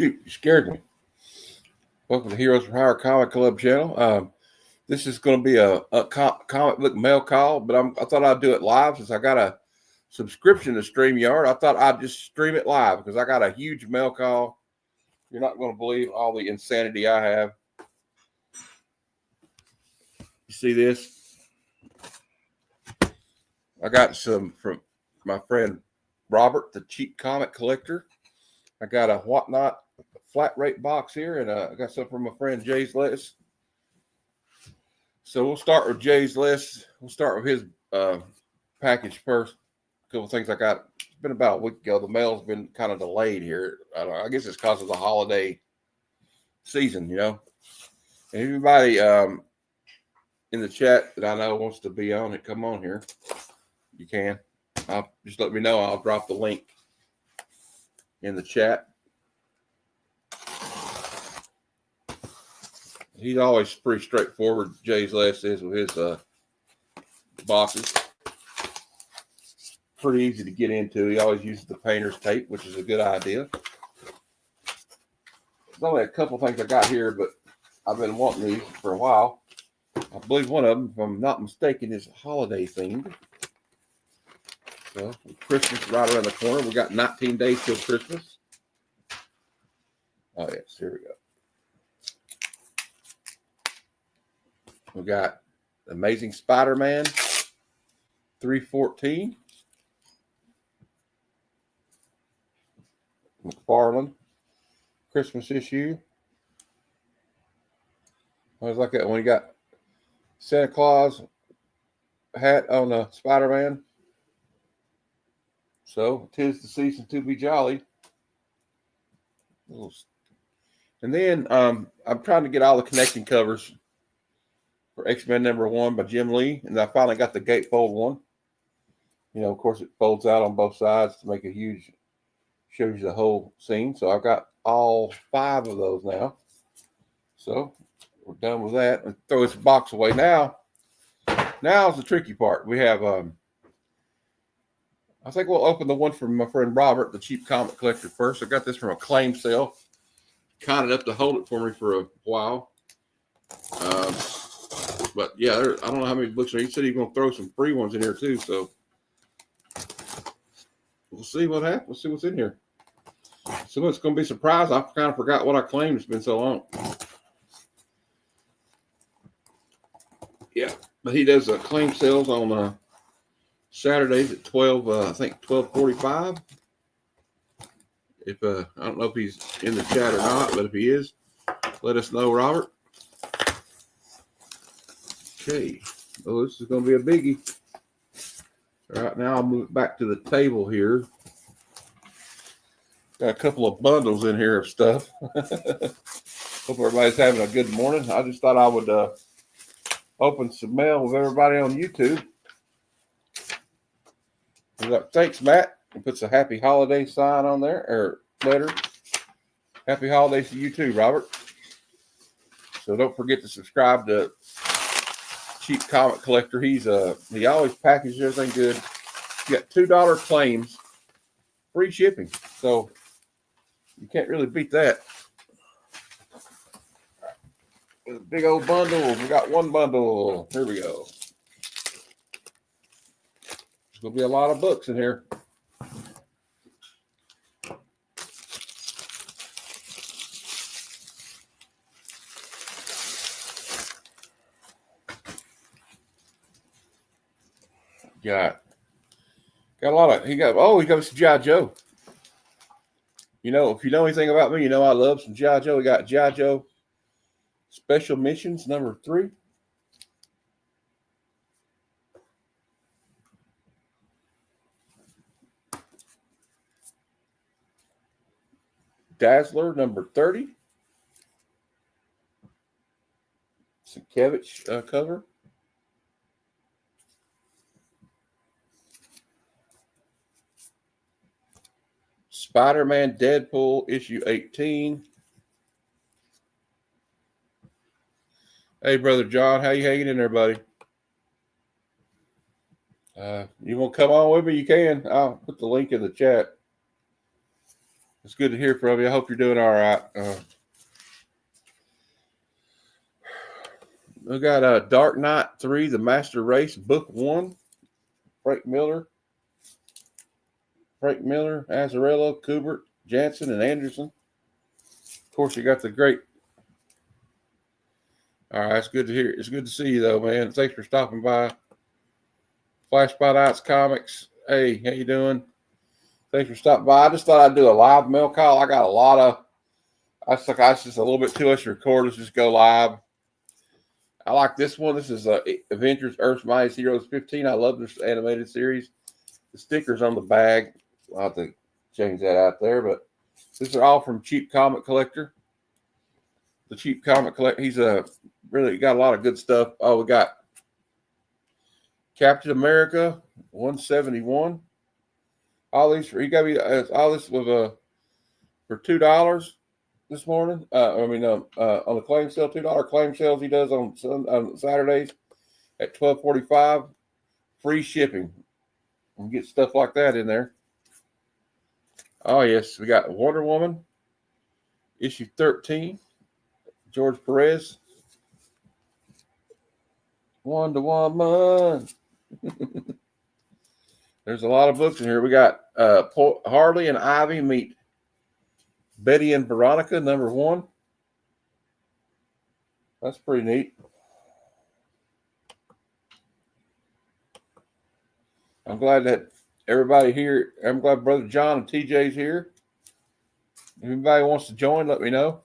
Shoot, you scared me. Welcome to Heroes for Hire Comic Club channel. This is going to be a comic book mail call, but I thought I'd do it live since I got a subscription to StreamYard. I thought I'd just stream it live because I got a huge mail call. You're not going to believe all the insanity I have. You see this? I got some from my friend Robert, the cheap comic collector. I got a Whatnot flat rate box here, and I got some from my friend Jay's List. So we'll start with Jay's List. We'll start with his package first. A couple things I got. It's been about a week ago. The mail's been kind of delayed here. I guess it's because of the holiday season, you know. And everybody in the chat that I know wants to be on it, come on here. You can. Just let me know. I'll drop the link in the chat. He's always pretty straightforward. Jay's List is with his boxes. Pretty easy to get into. He always uses the painter's tape, which is a good idea. There's only a couple things I got here, but I've been wanting these for a while. I believe one of them, if I'm not mistaken, is holiday themed. So Christmas right around the corner. We got 19 days till Christmas. Oh yes, here we go. We got Amazing Spider-Man 314. McFarlane Christmas issue. I was like that when you got Santa Claus hat on the Spider-Man. So 'tis the season to be jolly. And then I'm trying to get all the connecting covers for X-Men #1 by Jim Lee, and I finally got the gatefold one. You know, of course, it folds out on both sides to make a huge, shows you the whole scene. So I've got all 5 of those now. So we're done with that. And throw this box away now. Now's the tricky part. We have, I think we'll open the one from my friend Robert, the cheap comic collector, first. I got this from a claim sale. Counted up to hold it for me for a while. But yeah, I don't know how many books are. He said he's going to throw some free ones in here too. So we'll see what happens. We'll see what's in here. So it's going to be a surprise. I kind of forgot what I claimed. It's been so long. Yeah, but he does claim sales on Saturdays at 12. I think 12:45. If I don't know if he's in the chat or not, but if he is, let us know, Robert. Okay. Oh, this is going to be a biggie. All right, now I'll move back to the table here. Got a couple of bundles in here of stuff. Hope everybody's having a good morning. I just thought I would open some mail with everybody on YouTube. Thanks, Matt. He puts a happy holiday sign on there, or letter. Happy holidays to you too, Robert. So don't forget to subscribe to Cheap Comic Collector. He always packages everything good. You got $2 claims, free shipping. So you can't really beat that. A big old bundle. We got one bundle. Here we go. There's gonna be a lot of books in here. Got a lot of, he got some G.I. Joe. You know, if you know anything about me, you know I love some G.I. Joe. We got G.I. Joe Special Missions #3. Dazzler #30. Sienkiewicz cover. Spider-Man Deadpool issue 18. Hey, Brother John, how you hanging in there, buddy? You want to come on with me? You can. I'll put the link in the chat. It's good to hear from you. I hope you're doing all right. We got Dark Knight 3, The Master Race, Book 1. Frank Miller, Azzarello, Kubert, Jansen, and Anderson. Of course, you got the great. All right, it's good to hear. It's good to see you, though, man. Thanks for stopping by. Flash by Nights Comics. Hey, how you doing? Thanks for stopping by. I just thought I'd do a live mail call. I got a lot of. I was just a little bit too much to record. Let's just go live. I like this one. This is Avengers Earth's Mightiest Heroes 15. I love this animated series. The stickers on the bag. I'll have to change that out there, but these are all from Cheap Comic Collector. The Cheap Comic Collector. He's really got a lot of good stuff. Oh, we got Captain America 171. All these he got me all this with for $2 this morning. On the claim sale, $2 claim sales he does on Saturdays at 12:45. Free shipping. And get stuff like that in there. Oh yes, we got Wonder Woman issue 13. George Perez. Wonder Woman. There's a lot of books in here. We got Harley and Ivy meet Betty and Veronica, number 1. That's pretty neat. I'm glad that everybody here. I'm glad Brother John and TJ's here. If anybody wants to join, let me know.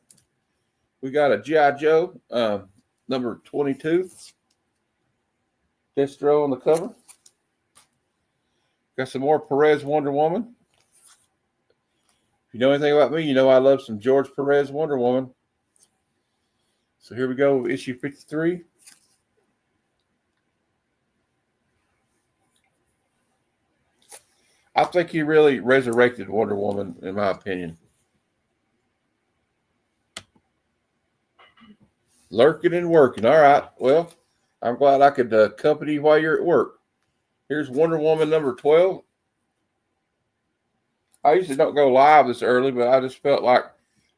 We got a G.I. Joe, number 22. Destro on the cover. Got some more Perez Wonder Woman. If you know anything about me, you know I love some George Perez Wonder Woman. So here we go, issue 53. I think he really resurrected Wonder Woman, in my opinion. Lurking and working. All right. Well, I'm glad I could accompany you while you're at work. Here's Wonder Woman number 12. I usually don't go live this early, but I just felt like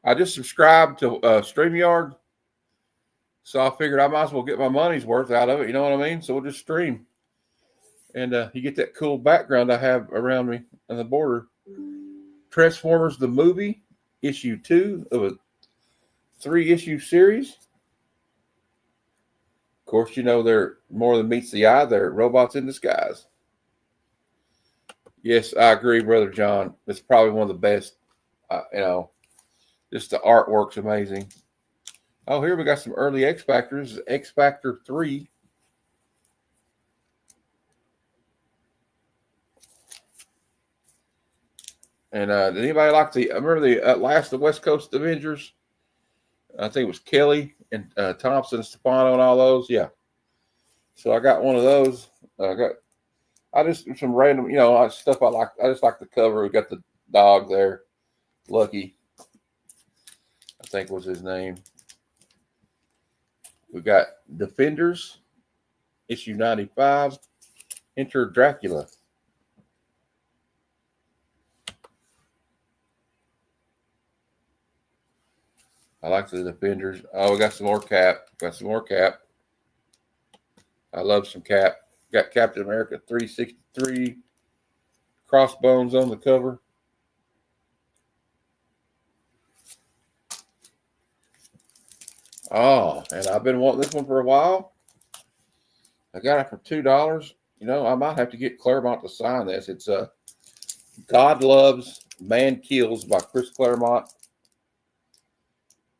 I just subscribed to StreamYard. So I figured I might as well get my money's worth out of it. You know what I mean? So we'll just stream. And you get that cool background I have around me on the border. Transformers the movie, issue 2 of a 3-issue series. Of course, you know they're more than meets the eye. They're robots in disguise. Yes, I agree, Brother John. It's probably one of the best. Just the artwork's amazing. Oh, here we got some early X Factors. X Factor 3. And did anybody like I remember the last of the West Coast Avengers? I think it was Kelly and Thompson, Stefano, and all those. Yeah. So I got one of those. I just some random, stuff I like. I just like the cover. We got the dog there, Lucky, I think was his name. We got Defenders, issue 95. Enter Dracula. I like the Defenders. Oh, we got some more Cap. I love some Cap. Got Captain America 363. Crossbones on the cover. Oh, and I've been wanting this one for a while. I got it for $2. I might have to get Claremont to sign this. It's God Loves, Man Kills by Chris Claremont.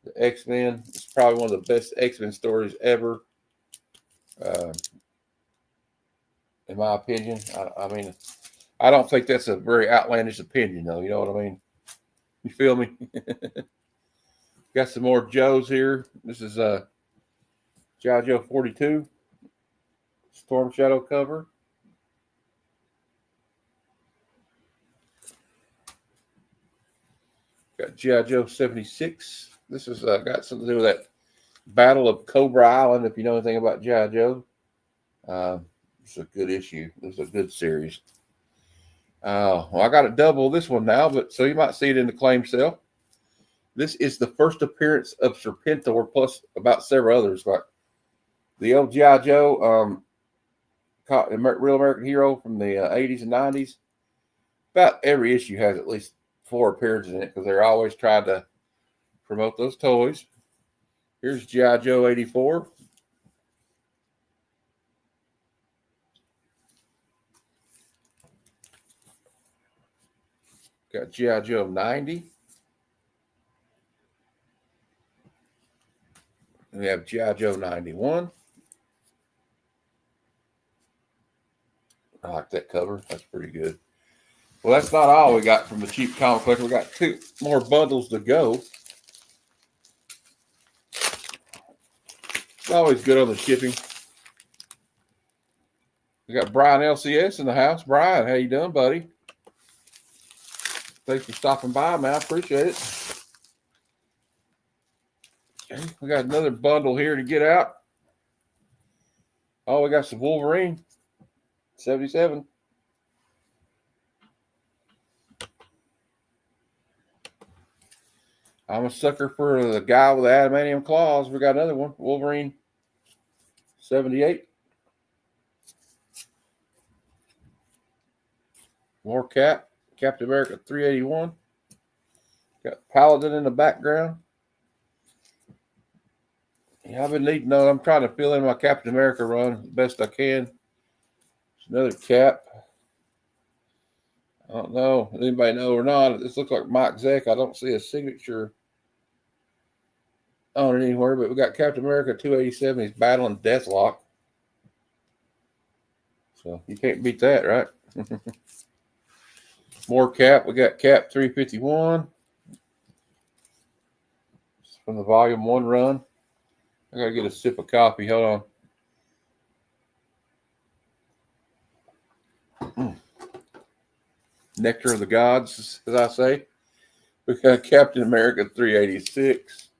The X-Men. It's probably one of the best X-Men stories ever. In my opinion. I mean, I don't think that's a very outlandish opinion, though. You know what I mean? You feel me? Got some more Joes here. This is G.I. Joe 42. Storm Shadow cover. Got G.I. Joe 76. This has got something to do with that Battle of Cobra Island, if you know anything about G.I. Joe. It's a good issue. It's a good series. Well, I got it double this one now, but so you might see it in the claim sale. This is the first appearance of Serpentor, plus about several others like the old G.I. Joe, Real American Hero from the 80s and 90s. About every issue has at least 4 appearances in it because they're always trying to promote those toys. Here's G.I. Joe 84. Got G.I. Joe 90. And we have G.I. Joe 91. I like that cover. That's pretty good. Well, that's not all we got from the Cheap Comic Collector. We got 2 more bundles to go. It's always good on the shipping. We got Brian LCS in the house. Brian, how you doing, buddy? Thanks for stopping by, man. I appreciate it. Okay, we got another bundle here to get out. Oh, we got some Wolverine. 77. I'm a sucker for the guy with the adamantium claws. We got another one. Wolverine 78. More Captain America 381. Got Paladin in the background. Yeah, I've been needing to know. I'm trying to fill in my Captain America run the best I can. There's another Cap. I don't know if anybody know or not. This looks like Mike Zeck. I don't see a signature on it anywhere, but we got Captain America 287. He's battling Deathlock. So you can't beat that, right? More Cap. We got Cap 351 from the Volume 1 run. I got to get a sip of coffee. Hold on. Nectar of the Gods, as I say. We got Captain America 386.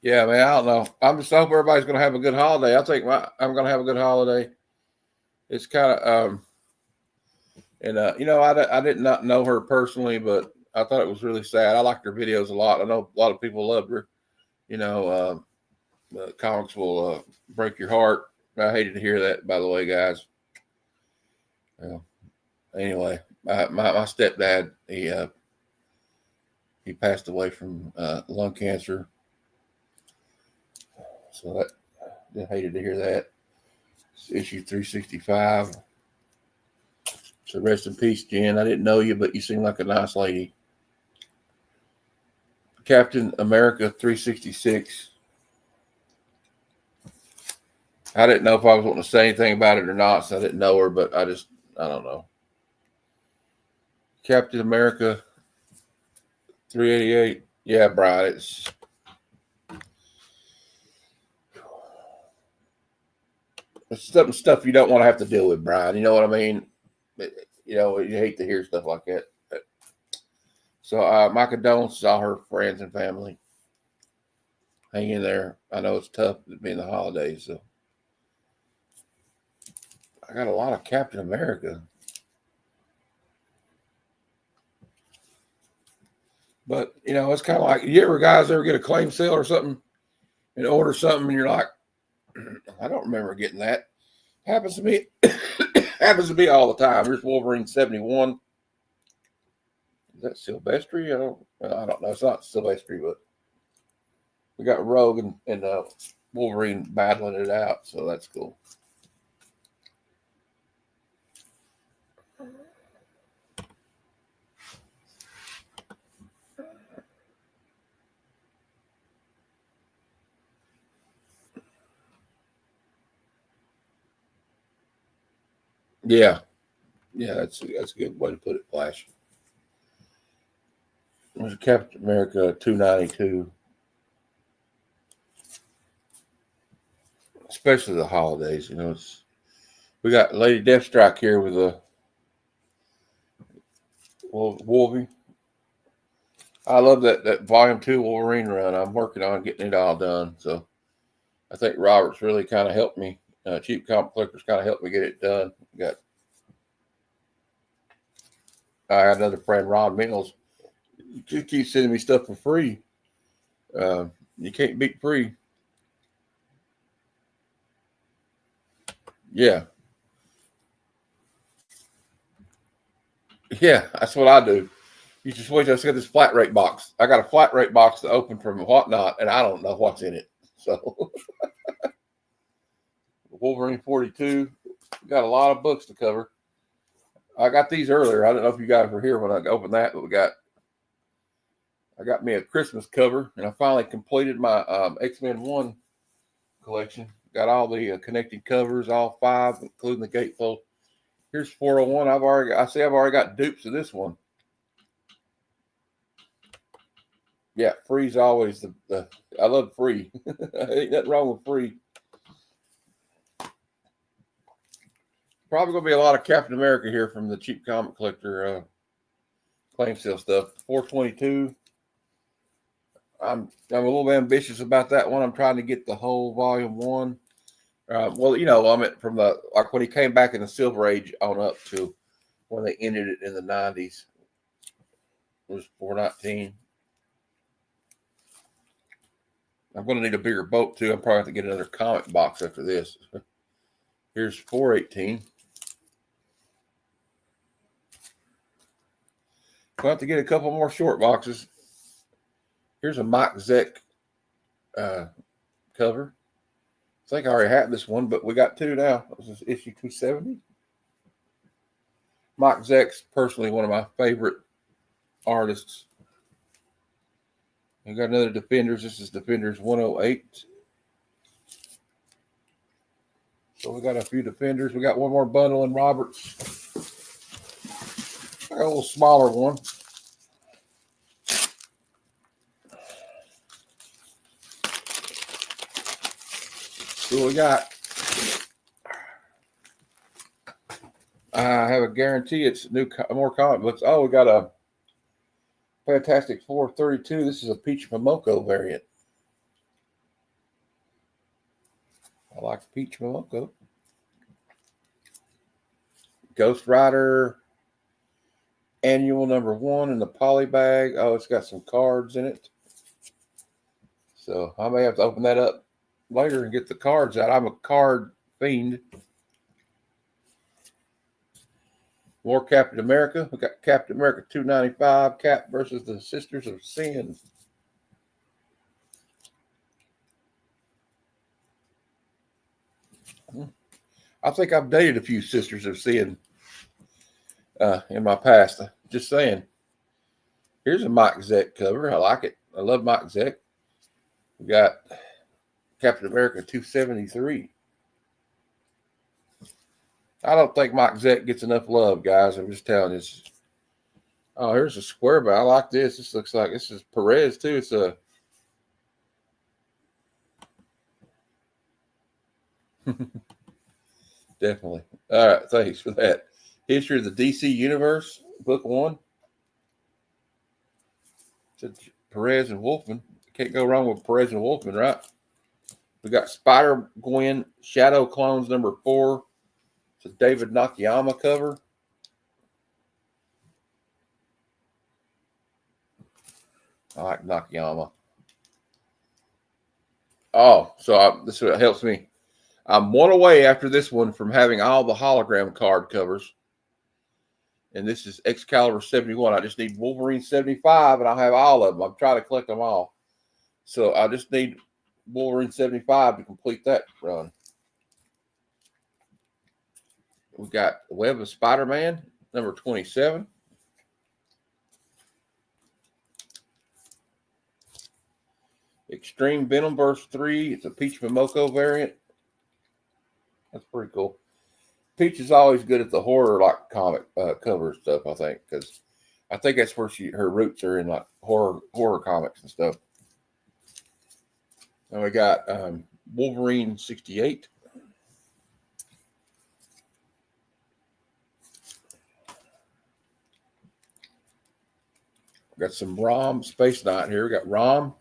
Yeah, man, I don't know. I'm just hoping everybody's going to have a good holiday. I think I'm going to have a good holiday. It's kind of, you know, I did not know her personally, but I thought it was really sad. I liked her videos a lot. I know a lot of people loved her. You know, the comics will break your heart. I hated to hear that, by the way, guys. Anyway, my stepdad, he passed away from lung cancer. So I hated to hear that. It's issue 365. So rest in peace, Jen. I didn't know you, but you seem like a nice lady. Captain America 366. I didn't know if I was wanting to say anything about it or not, so I didn't know her, but I don't know. Captain America 388. Yeah, Brian, it's stuff you don't want to have to deal with, Brian. You know what I mean? You know, you hate to hear stuff like that. So my condolences to all her friends and family. Hang in there. I know it's tough being the holidays. So I got a lot of Captain America. But, you know, it's kind of like, you guys ever get a claim sale or something and order something and you're like, I don't remember getting that. Happens to me. Happens to me all the time. Here's Wolverine 71. Is that Silvestri? I don't know. It's not Silvestri, but we got Rogue and Wolverine battling it out, so that's cool. Yeah, that's a good way to put it, Flash. There's Captain America 292. Especially the holidays, you know. We got Lady Deathstrike here with a Wolverine. I love that Volume 2 Wolverine run. I'm working on getting it all done. So I think Robert's really kind of helped me. Cheap Comic Collectors kind of helped me get it done. We got I had another friend, Ron Mills, just keeps sending me stuff for free. You can't beat free. Yeah. Yeah, that's what I do. You just wait till I get this flat rate box. I got a flat rate box to open from Whatnot, and I don't know what's in it. So, Wolverine 42, got a lot of books to cover. I got these earlier. I don't know if you guys were here when I opened that, but I got me a Christmas cover, and I finally completed my X-Men 1 collection. Got all the connecting covers, all 5, including the gatefold. Here's 401. I've already got dupes of this one. Yeah, free's always the I love free. Ain't nothing wrong with free. Probably gonna be a lot of Captain America here from the cheap comic collector claim sale stuff. 422. I'm a little ambitious about that one. I'm trying to get the whole volume 1. Well, I mean, from the like when he came back in the Silver Age on up to when they ended it in the 90s. It was 419. I'm going to need a bigger boat too. I'm probably going to get another comic box after this. Here's 418. We'll have to get a couple more short boxes. Here's a Mike Zeck cover. I think I already had this one, but we got 2 now. This is issue 270. Mike Zeck's personally one of my favorite artists. We got another Defenders. This is Defenders 108. So we got a few Defenders. We got one more bundle in Roberts. I got a little smaller one. So we got. I have a guarantee it's more comic books. Oh, we got a Fantastic Four 32. This is a Peach Momoko variant. I like Peach Momoko. Ghost Rider Annual #1 in the poly bag. Oh, it's got some cards in it. So I may have to open that up later and get the cards out. I'm a card fiend. More Captain America. We got Captain America 295. Cap versus the Sisters of Sin. I think I've dated a few Sisters of Sin in my past. Just saying. Here's a Mike Zeck cover. I like it. I love Mike Zeck. We got Captain America 273. I don't think Mike Zeck gets enough love, guys. I'm just telling you. Oh, here's a square, but I like this. This looks like this is Perez too. It's a definitely. All right, thanks for that. History of the DC Universe, book 1. It's Perez and Wolfman. Can't go wrong with Perez and Wolfman, right? We got Spider-Gwen Shadow Clones #4. It's a David Nakayama cover. I like Nakayama. Oh, so this helps me. I'm one away after this one from having all the hologram card covers. And this is Excalibur 71. I just need Wolverine 75, and I'll have all of them. I'm trying to collect them all. So I just need Wolverine 75 to complete that run. We got Web of Spider-Man, #27. Extreme Venomverse 3. It's a Peach Momoko variant. That's pretty cool. Peach is always good at the horror like comic cover stuff, I think, because I think that's where her roots are in like horror comics and stuff. And we got Wolverine 68. Got some ROM Space Knight here. We got ROM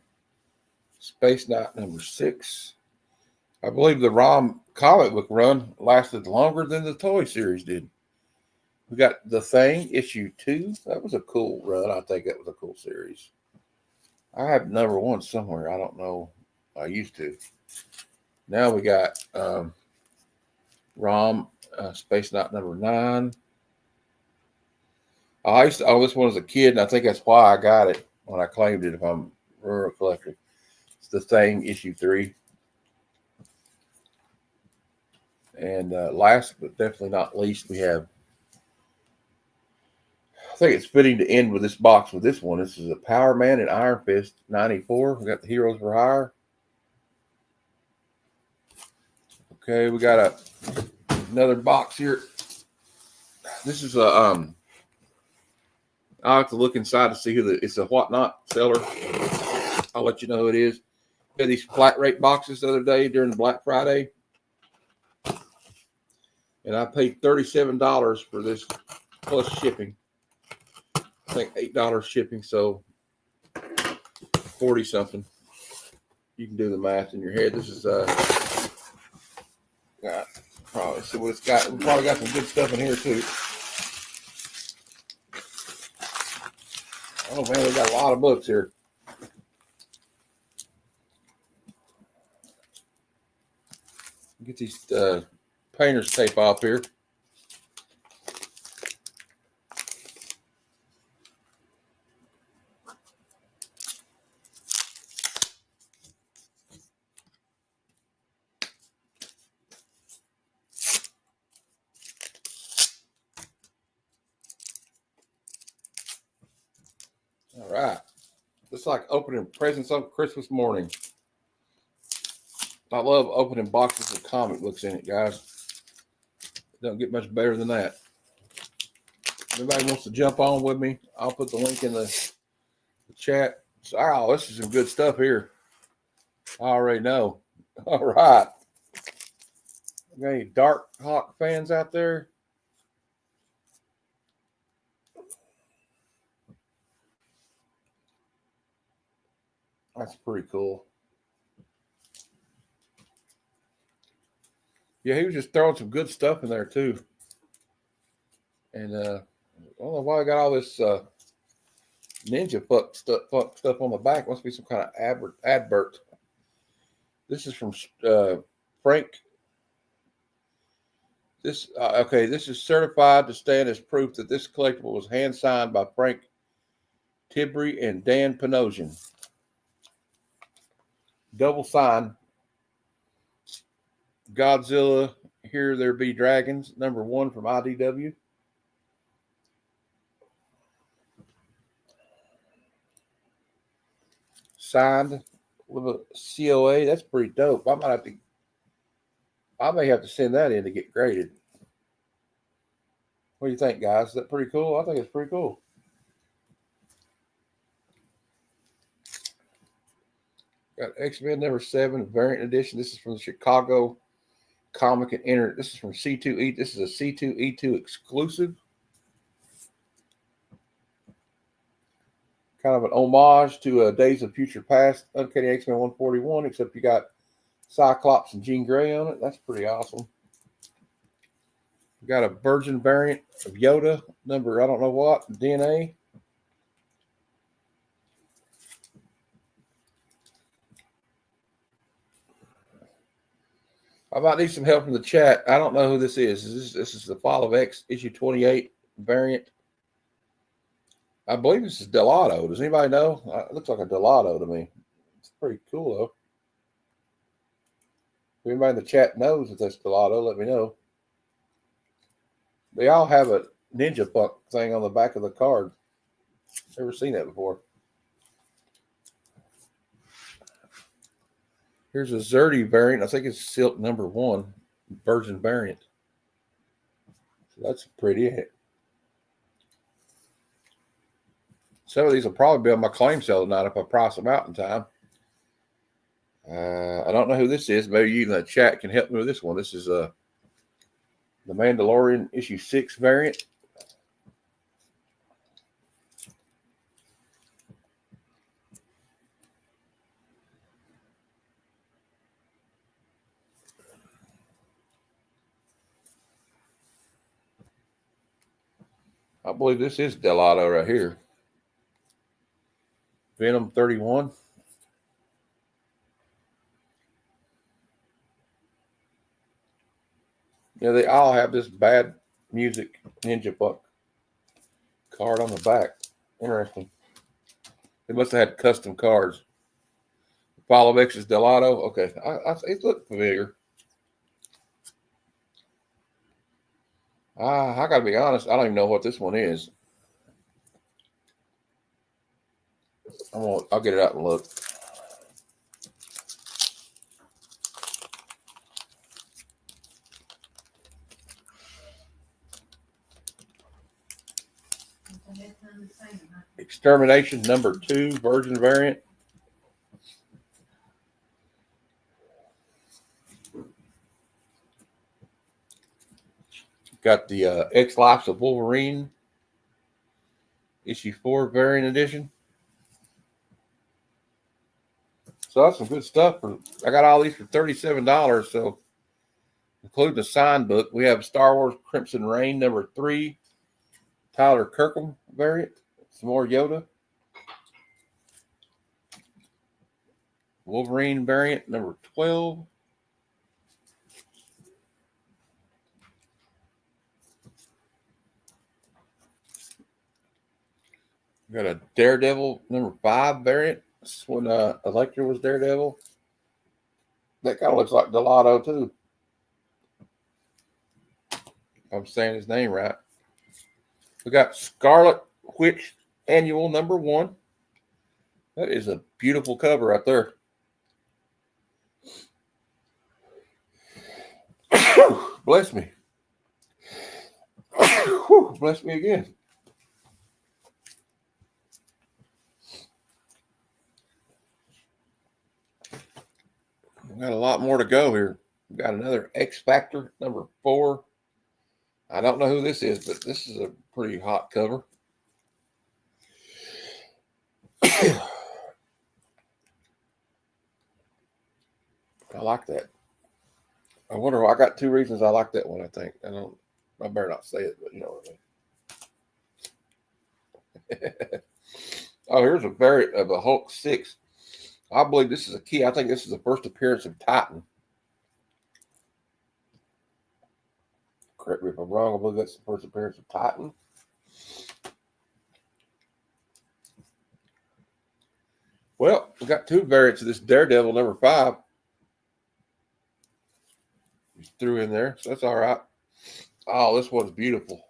Space Knight #6. I believe the ROM comic book run lasted longer than the toy series did. We got The Thing, issue 2. That was a cool run. I think that was a cool series. I have number 1 somewhere. I don't know. I used to. Now we got ROM Space Knight number 9. I used to own this one as a kid, and I think that's why I got it when I claimed it. If I'm a rural collector, it's The Thing, issue 3. And last but definitely not least, we have. I think it's fitting to end with this box with this one. This is a Power Man and Iron Fist 94. We got the Heroes for Hire. Okay, we got another box here. This is a I'll have to look inside to see who it's a Whatnot seller. I'll let you know who it is. We had these flat rate boxes the other day during the Black Friday. And I paid $37 for this plus shipping. I think $8 shipping, so 40 something. You can do the math in your head. This is got probably see what it's got. We probably got some good stuff in here too. Oh man, we got a lot of books here. Get these painter's tape off here. All right. It's like opening presents on Christmas morning. I love opening boxes with comic books in it, guys. It don't get much better than that. If anybody wants to jump on with me, I'll put the link in the chat. So, oh, this is some good stuff here. I already know. All right. Got any Dark Hawk fans out there? That's pretty cool. Yeah, he was just throwing some good stuff in there too. And I don't know why I got all this ninja fuck stuff on the back. Must be some kind of advert. This is from Frank. This This is certified to stand as proof that this collectible was hand signed by Frank Tibri and Dan Panosian. Double sign. Godzilla, Here There Be Dragons, number 1 from IDW. Signed with a COA. That's pretty dope. I may have to send that in to get graded. What do you think, guys? Is that pretty cool? I think it's pretty cool. Got X-Men number 7 variant edition. This is from the Chicago Comic and Internet. This is from C2E. This is a C2E2 exclusive. Kind of an homage to Days of Future Past, Uncanny X-Men 141, except you got Cyclops and Jean Grey on it. That's pretty awesome. We got a Virgin variant of Yoda, number I don't know what, DNA. I might need some help from the chat. I don't know who this is. This is the Fall of X issue 28 variant. I believe this is Delato. Does anybody know? It looks like a Delato to me. It's pretty cool, though. If anybody in the chat knows if that's Delato, let me know. They all have a ninja punk thing on the back of the card. Never seen that before. Here's a Zerdy variant. I think it's Silk number 1, Virgin variant. So that's pretty. Some of these will probably be on my claim sale tonight if I price them out in time. I don't know who this is. Maybe you in the chat can help me with this one. This is the Mandalorian issue 6 variant. I believe this is Delato right here. Venom 31. Yeah, they all have this bad music Ninja Buck card on the back. Interesting. They must have had custom cards. Apollo X is Delato. Okay, it looked familiar. I gotta be honest, I don't even know what this one is. I'll get it out and look. Extermination number 2 Virgin variant. Got the X Lives of Wolverine issue 4 variant edition. So that's some good stuff. I got all these for $37. So including the signed book, we have Star Wars Crimson Reign number 3, Tyler Kirkham variant, some more Yoda. Wolverine variant number 12. Got a Daredevil number 5 variant. This is when Elektra was Daredevil. That kind of looks like Delato too. If I'm saying his name right. We got Scarlet Witch Annual number 1. That is a beautiful cover right there. Bless me. Bless me again. We got a lot more to go here. We got another X Factor number 4. I don't know who this is, but this is a pretty hot cover. I like that. I wonder why. I got 2 reasons I like that one, I think. I better not say it, but you know what I mean. Oh, here's a variant of a Hulk 6. I believe this is a key. I think this is the first appearance of Titan. Correct me if I'm wrong. I believe that's the first appearance of Titan. Well, we got 2 variants of this Daredevil number 5. Just threw in there, so that's all right. Oh, this one's beautiful.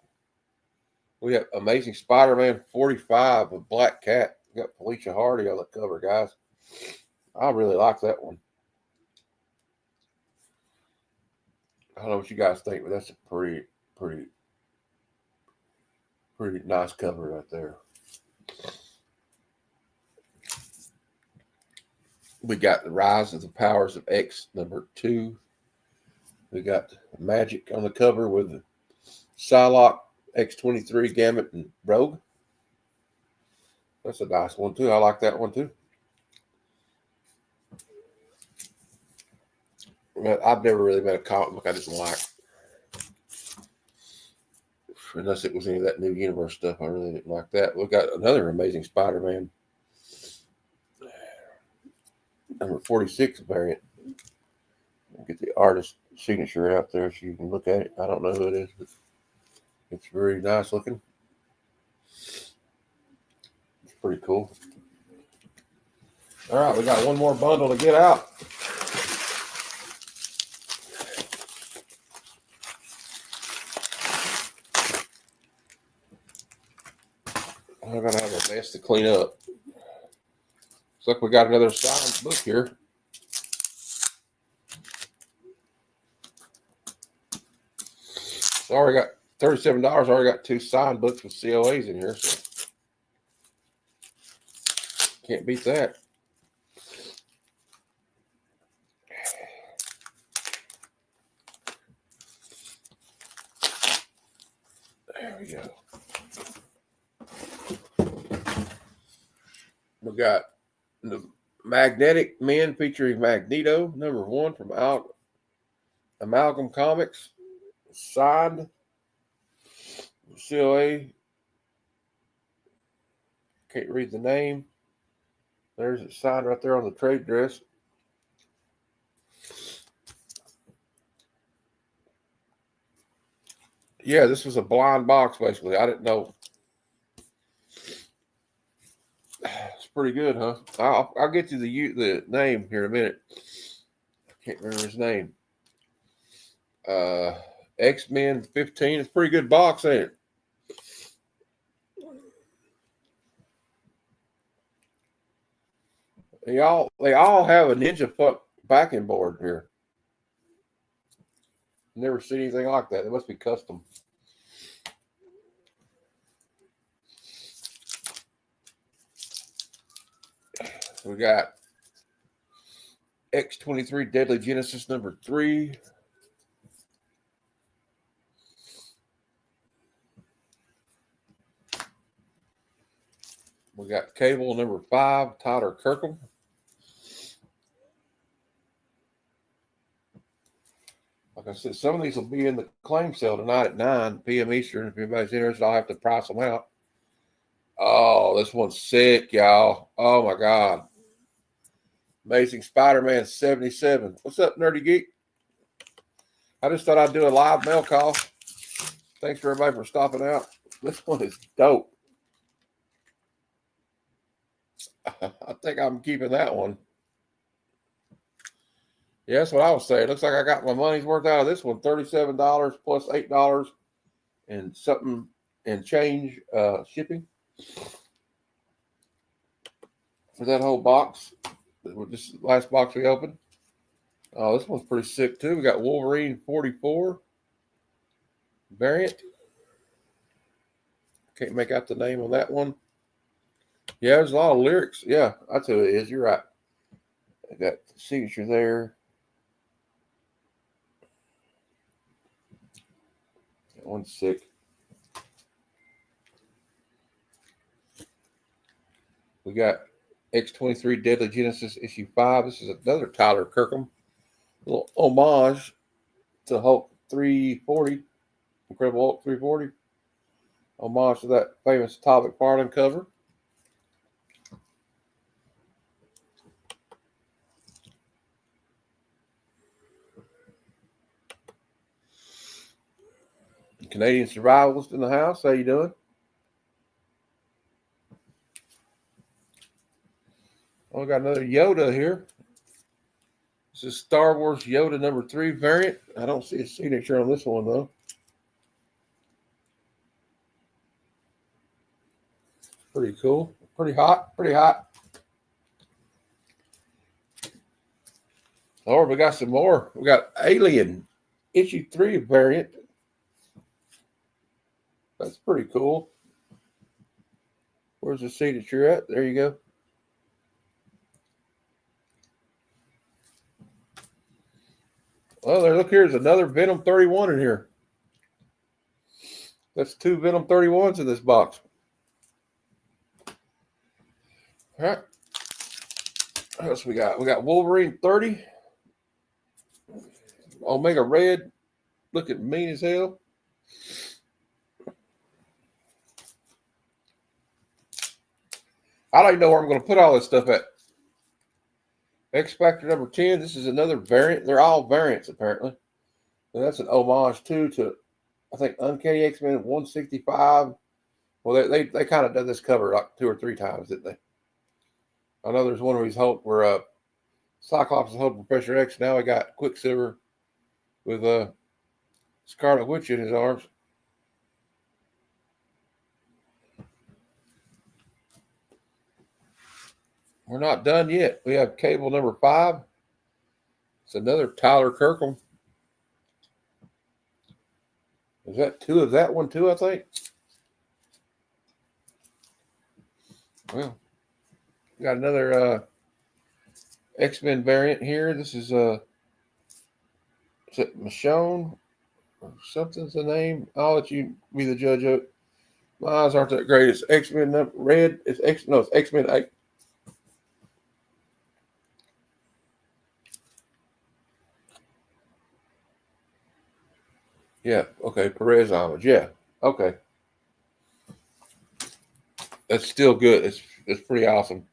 We have Amazing Spider-Man 45 with Black Cat. We got Felicia Hardy on the cover, guys. I really like that one. I don't know what you guys think, but that's a pretty nice cover right there. We got the Rise of the Powers of X number 2. We got Magic on the cover with Psylocke, X-23, Gambit, and Rogue. That's a nice one too. I like that one too. I've never really met a comic book I didn't like. Unless it was any of that New Universe stuff. I really didn't like that. We've got another Amazing Spider-Man. Number 46 variant. I'll get the artist signature out there so you can look at it. I don't know who it is, but it's very nice looking. It's pretty cool. All right, we got one more bundle to get out. I'm gonna have a mess to clean up. Looks like we got another signed book here. So I already got $37. I already got 2 signed books with COAs in here. So can't beat that. There we go. We got the Magnetic Men featuring Magneto, number 1 from Amalgam Comics. Signed COA Can't read the name. There's a sign right there on the trade dress. Yeah, this was a blind box, basically. I didn't know. It's pretty good, huh? I'll get you the name here in a minute. I can't remember his name. X-Men 15. It's a pretty good box, ain't it? They all have a Ninja backing board here. Never seen anything like that. It must be custom. We got X-23 Deadly Genesis number 3. We got Cable number 5, Tyler Kirkham. Like I said, some of these will be in the claim sale tonight at 9 p.m. Eastern. If anybody's interested, I'll have to price them out. Oh, this one's sick, y'all. Oh, my God. Amazing Spider-Man 77. What's up, Nerdy Geek? I just thought I'd do a live mail call. Thanks for everybody for stopping out. This one is dope. I think I'm keeping that one. Yeah, that's what I was saying. Looks like I got my money's worth out of this one. $37 plus $8 and something and change shipping for that whole box. This last box we opened. Oh, this one's pretty sick too. We got Wolverine 44 variant. Can't make out the name on that one. Yeah, there's a lot of lyrics. Yeah, I tell you it is. You're right. I got the signature there. That one's sick. We got X-23 Deadly Genesis issue 5. This is another Tyler Kirkham. A little homage to Hulk 340. Incredible Hulk 340. Homage to that famous Todd McFarlane cover. Canadian Survivalist in the house. How you doing? Oh, we got another Yoda here. This is Star Wars Yoda number 3 variant. I don't see a signature on this one, though. Pretty cool. Pretty hot. Pretty hot. Oh, we got some more. We got Alien issue 3 variant. That's pretty cool. Where's the signature at? There you go. Well, there, look, here's another Venom 31 in here. That's 2 Venom 31s in this box. All right. What else we got? We got Wolverine 30. Omega Red. Looking mean as hell. I don't even know where I'm going to put all this stuff at. X-Factor number 10. This is another variant. They're all variants, apparently. And that's an homage, too, to, I think, Uncanny X-Men 165. Well, they kind of done this cover like 2 or 3 times, didn't they? I know there's one where where Cyclops is holding Professor X. Now we got Quicksilver with Scarlet Witch in his arms. We're not done yet. We have Cable number 5. It's another Tyler Kirkham. Is that 2 of that one too, I think? Well, we got another X-Men variant here. This is it Michonne or something's the name? I'll let you be the judge of it. My eyes aren't that great. It's X-Men red. It's X-Men 8. Yeah, okay. Perez homage. Yeah, okay. That's still good. It's pretty awesome.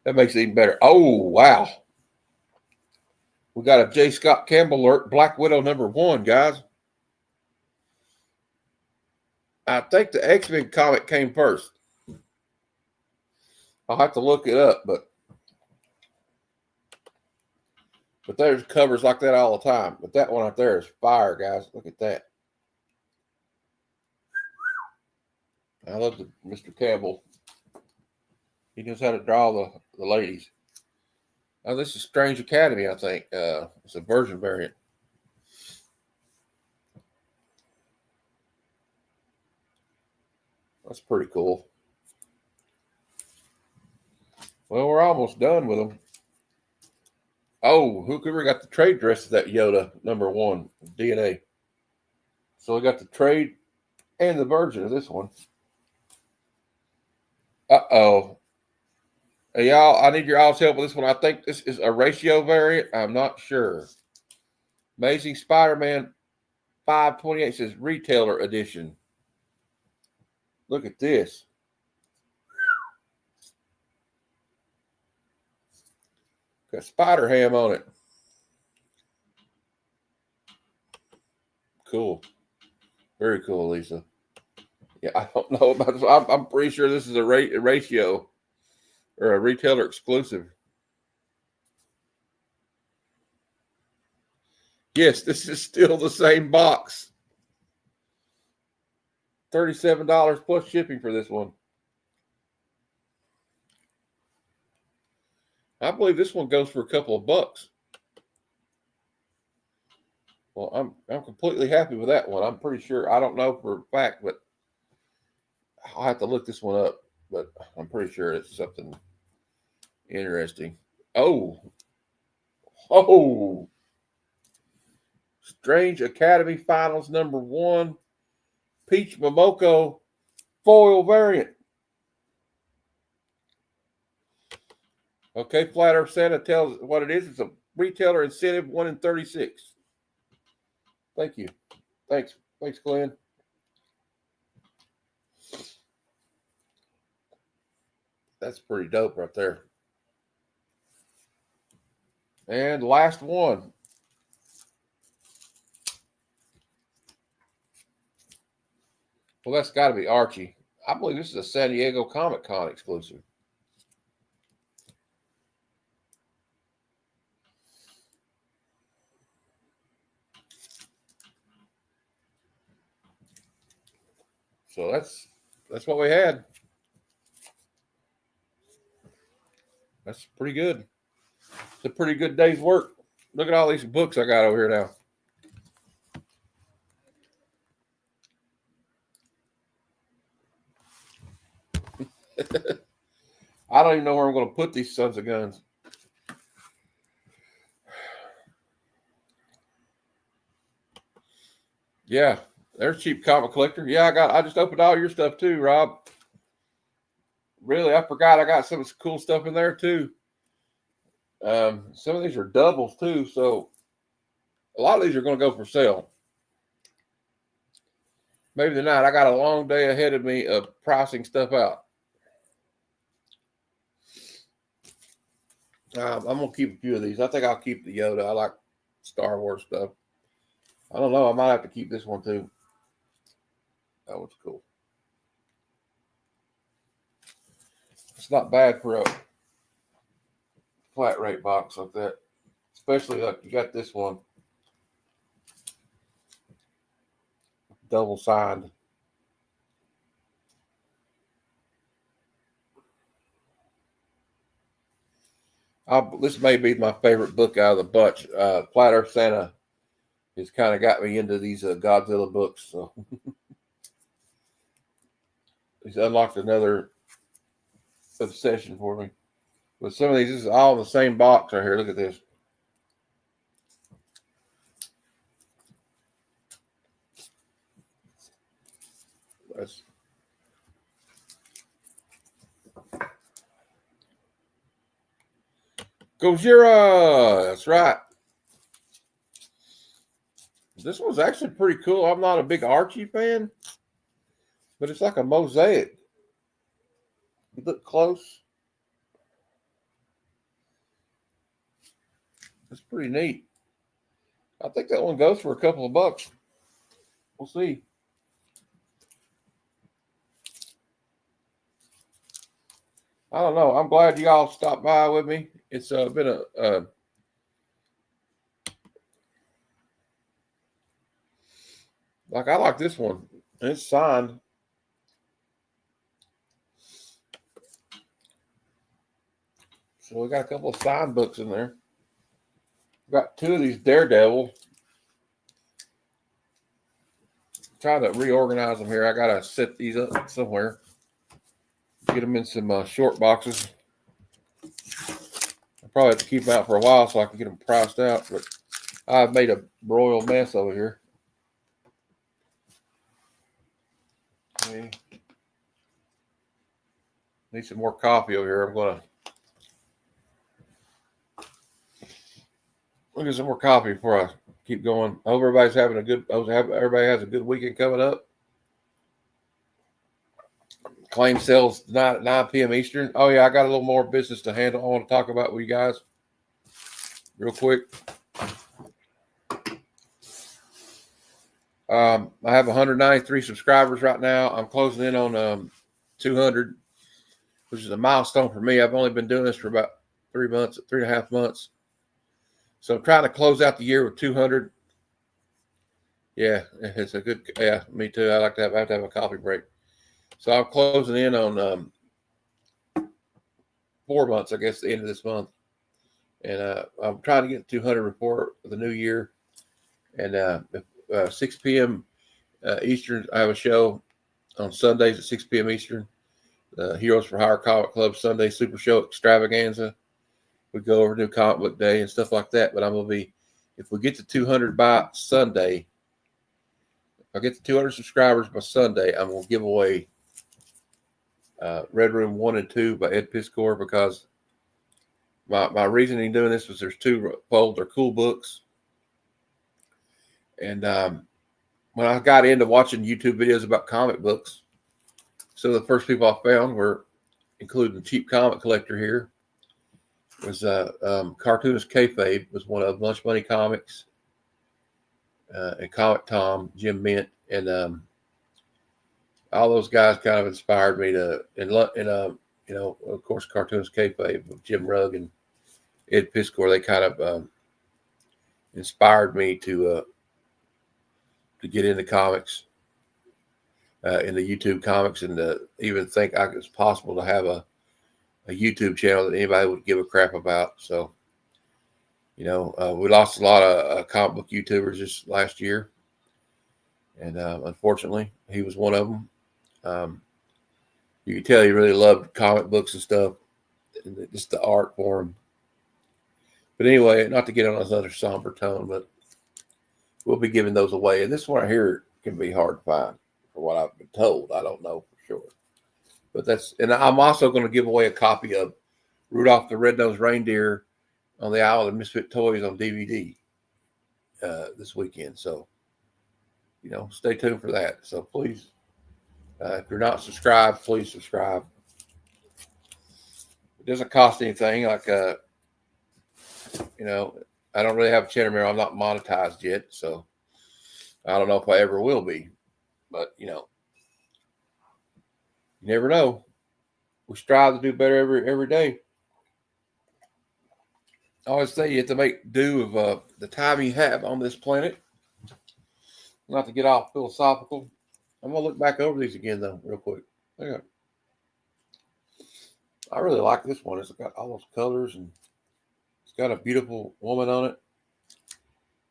That makes it even better. Oh, wow. We got a J. Scott Campbell alert, Black Widow #1, guys. I think the X-Men comic came first. I'll have to look it up, but there's covers like that all the time. But that one out there is fire, guys. Look at that. I love Mr. Campbell. He knows how to draw the ladies. Oh, this is Strange Academy, I think. It's a version variant. That's pretty cool. Well, we're almost done with them. Oh, whoever got the trade dress of that Yoda #1 DNA. So we got the trade and the version of this one. Uh-oh. Hey, y'all, I need your all's help with this one. I think this is a ratio variant. I'm not sure. Amazing Spider-Man 528 says retailer edition. Look at this. Got Spider-Ham on it. Cool. Very cool, Lisa. Yeah, I don't know about this. I'm pretty sure this is a ratio or a retailer exclusive. Yes, this is still the same box. $37 plus shipping for this one. I believe this one goes for a couple of bucks. Well, I'm completely happy with that one. I'm pretty sure. I don't know for a fact, but I'll have to look this one up. But I'm pretty sure it's something interesting. Oh. Strange Academy Finals #1. Peach Momoko foil variant. Okay, Flat Earth Santa tells what it is. It's a retailer incentive 1 in 36. Thank you. Thanks, Glenn. That's pretty dope right there. And last one. Well, that's got to be Archie. I believe this is a San Diego Comic Con exclusive. So that's what we had. That's pretty good. It's a pretty good day's work. Look at all these books I got over here now. I don't even know where I'm going to put these sons of guns. Yeah, there's Cheap Comic Collector. Yeah, I just opened all your stuff too, Rob. Really, I forgot I got some cool stuff in there too. Some of these are doubles too, so a lot of these are going to go for sale. Maybe they're not. I got a long day ahead of me of pricing stuff out. I'm going to keep a few of these. I think I'll keep the Yoda. I like Star Wars stuff. I don't know. I might have to keep this one too. That one's cool. It's not bad for a flat rate box like that. Especially like you got this one. Double signed. This may be my favorite book out of the bunch. Flat Earth Santa has kind of got me into these Godzilla books. So he's unlocked another obsession for me. But some of these, this is all in the same box right here. Look at this. That's Gojira. That's right. This one's actually pretty cool. I'm not a big Archie fan, but it's like a mosaic. You look close. It's pretty neat. I think that one goes for a couple of bucks. We'll see. I don't know. I'm glad you all stopped by with me. It's been a like I like this one. It's signed. So we got a couple of signed books in there. We got 2 of these Daredevil. Trying to reorganize them here. I gotta set these up somewhere. Get them in some short boxes. I probably have to keep them out for a while so I can get them priced out. But I've made a royal mess over here. Okay. Need some more coffee over here. I'm gonna get some more coffee before I keep going. I hope everybody's having a good. Everybody has a good weekend coming up. Claim sales tonight at 9 p.m. Eastern. Oh yeah, I got a little more business to handle. I want to talk about with you guys real quick. I have 193 subscribers right now. I'm closing in on 200, which is a milestone for me. I've only been doing this for about 3 months, 3.5 months. So I'm trying to close out the year with 200. Yeah, it's a good. Yeah, me too. I have to have a coffee break. So I'm closing in on 4 months, I guess, the end of this month. And I'm trying to get 200 report for the new year. And 6 p.m. Eastern, I have a show on Sundays at 6 p.m. Eastern. Heroes for Hire Comic Club Sunday Super Show Extravaganza. We go over to Comic Book Day and stuff like that. But I'm going to be, if we get to 200 by Sunday, if I get to 200 subscribers by Sunday, I'm going to give away Red Room 1 and 2 by Ed Piscor, because my reasoning doing this was there's 2 folds are cool books. And when I got into watching YouTube videos about comic books, some of the first people I found were, including the Cheap Comic Collector here, was Cartoonist Kayfabe was one of Lunch Money Comics, and Comic Tom, Jim Mint, and all those guys kind of inspired me to, and you know, of course, Cartoonist Kayfabe with Jim Rugg and Ed Piscor, they kind of inspired me to get into comics, into YouTube comics, and to even think it's possible to have a YouTube channel that anybody would give a crap about. So, you know, we lost a lot of comic book YouTubers this last year, and unfortunately, he was one of them. You could tell he really loved comic books and stuff, and just the art form. But anyway, not to get on another somber tone, but we'll be giving those away. And this one right here can be hard to find, for what I've been told. I don't know for sure. But and I'm also going to give away a copy of Rudolph the Red-Nosed Reindeer on the Island of Misfit Toys on DVD this weekend. So, you know, stay tuned for that. So please, if you're not subscribed, please subscribe. It doesn't cost anything. Like, you know, I don't really have a channel here. I'm not monetized yet, so I don't know if I ever will be. But, you know, you never know. We strive to do better every day. I always say you have to make do of the time you have on this planet. Not to get off philosophical. I'm going to look back over these again, though, real quick. Yeah. I really like this one. It's got all those colors, and it's got a beautiful woman on it.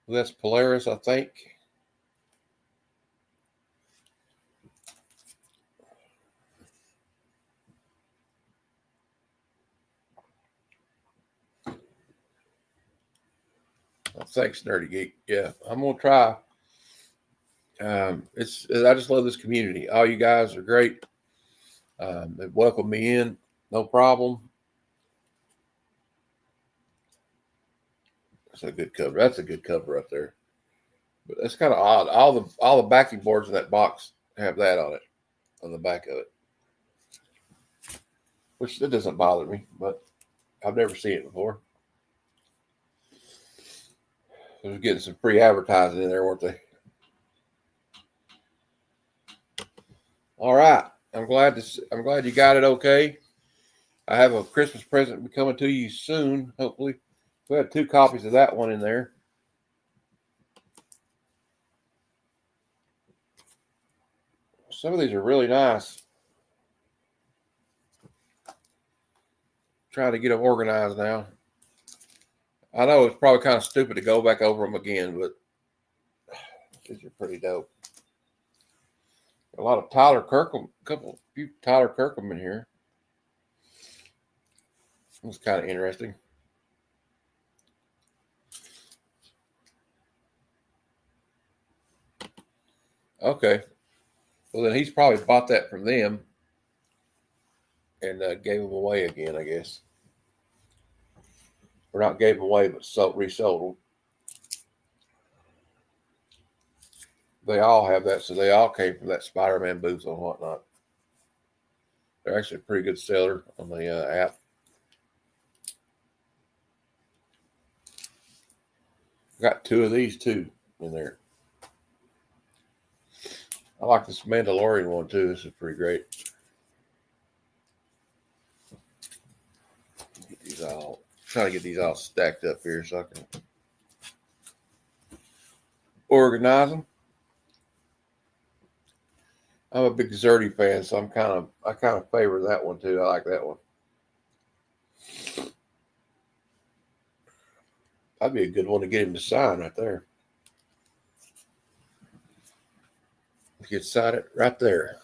That's Polaris, I think. Thanks, Nerdy Geek. Yeah, I'm gonna try. I just love this community. All you guys are great. They welcome me in, no problem. That's a good cover. That's a good cover up there. But that's kind of odd. All the backing boards in that box have that on it, on the back of it. which that doesn't bother me, but I've never seen it before. They was getting some free advertising in there, weren't they? All right. I'm glad you got it okay. I have a Christmas present coming to you soon, hopefully. We had 2 copies of that one in there. Some of these are really nice. Trying to get them organized now. I know it's probably kind of stupid to go back over them again, but these are pretty dope. A lot of Tyler Kirkham, few Tyler Kirkham in here. It's kind of interesting. Okay. Well, then he's probably bought that from them and gave them away again, I guess. Or not gave them away, but resold them. They all have that, so they all came from that Spider-Man booth and whatnot. They're actually a pretty good seller on the app. Got 2 of these too in there. I like this Mandalorian one too. This is pretty great. Trying to get these all stacked up here so I can organize them. I'm a big Zerdy fan, so I kind of favor that one too. I like that one. That'd be a good one to get him to sign right there. You could sign it right there.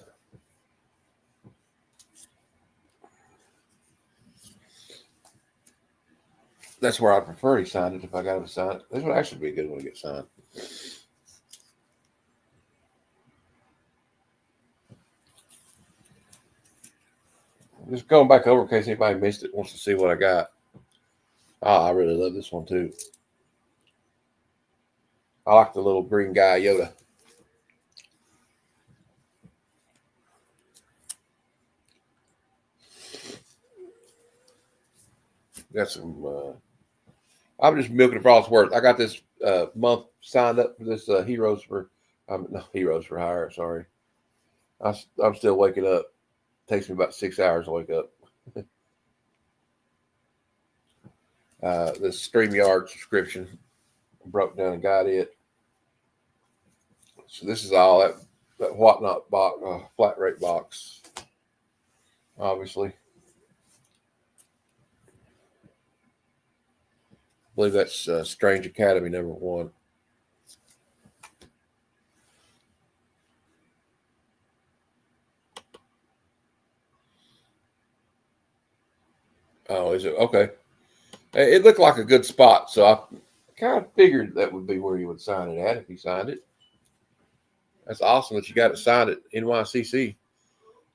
That's where I prefer he signed it if I got him to sign it. This would actually be a good one to get signed. Just going back over in case anybody missed it, wants to see what I got. Oh, I really love this one too. I like the little green guy, Yoda. Got some. I'm just milking it for all it's worth. I got this month signed up for this Heroes for Hire. Sorry, I'm still waking up. It takes me about 6 hours to wake up. This StreamYard subscription, broke down and got it. So this is all that Whatnot box, flat rate box, obviously. I believe that's Strange Academy #1. Oh, is it? Okay. It looked like a good spot, so I kind of figured that would be where you would sign it at if you signed it. That's awesome that you got it signed at NYCC.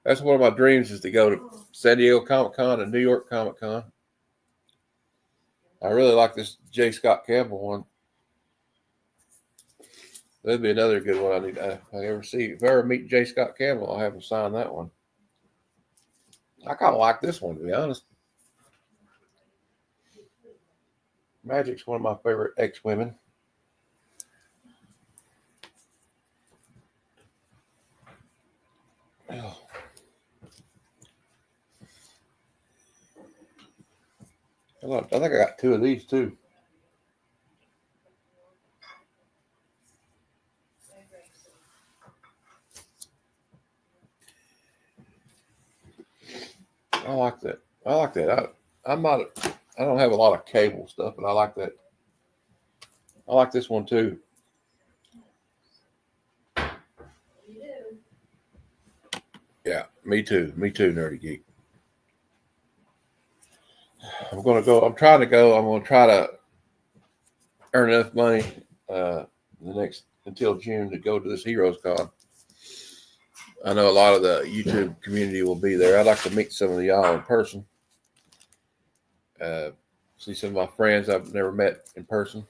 That's one of my dreams is to go to San Diego Comic-Con and New York Comic-Con. I really like this J. Scott Campbell one. That'd be another good one I need to if I ever meet J. Scott Campbell, I'll have him sign that one. I kind of like this one, to be honest. Magic's one of my favorite X-women. Oh. I think I got 2 of these too. I like that. I don't have a lot of cable stuff, but I like that. I like this one too. Yeah, me too, Nerdy Geek. I'm going to try to earn enough money until June to go to this Heroes Con. I know a lot of the YouTube community will be there. I'd like to meet some of y'all in person. See some of my friends I've never met in person.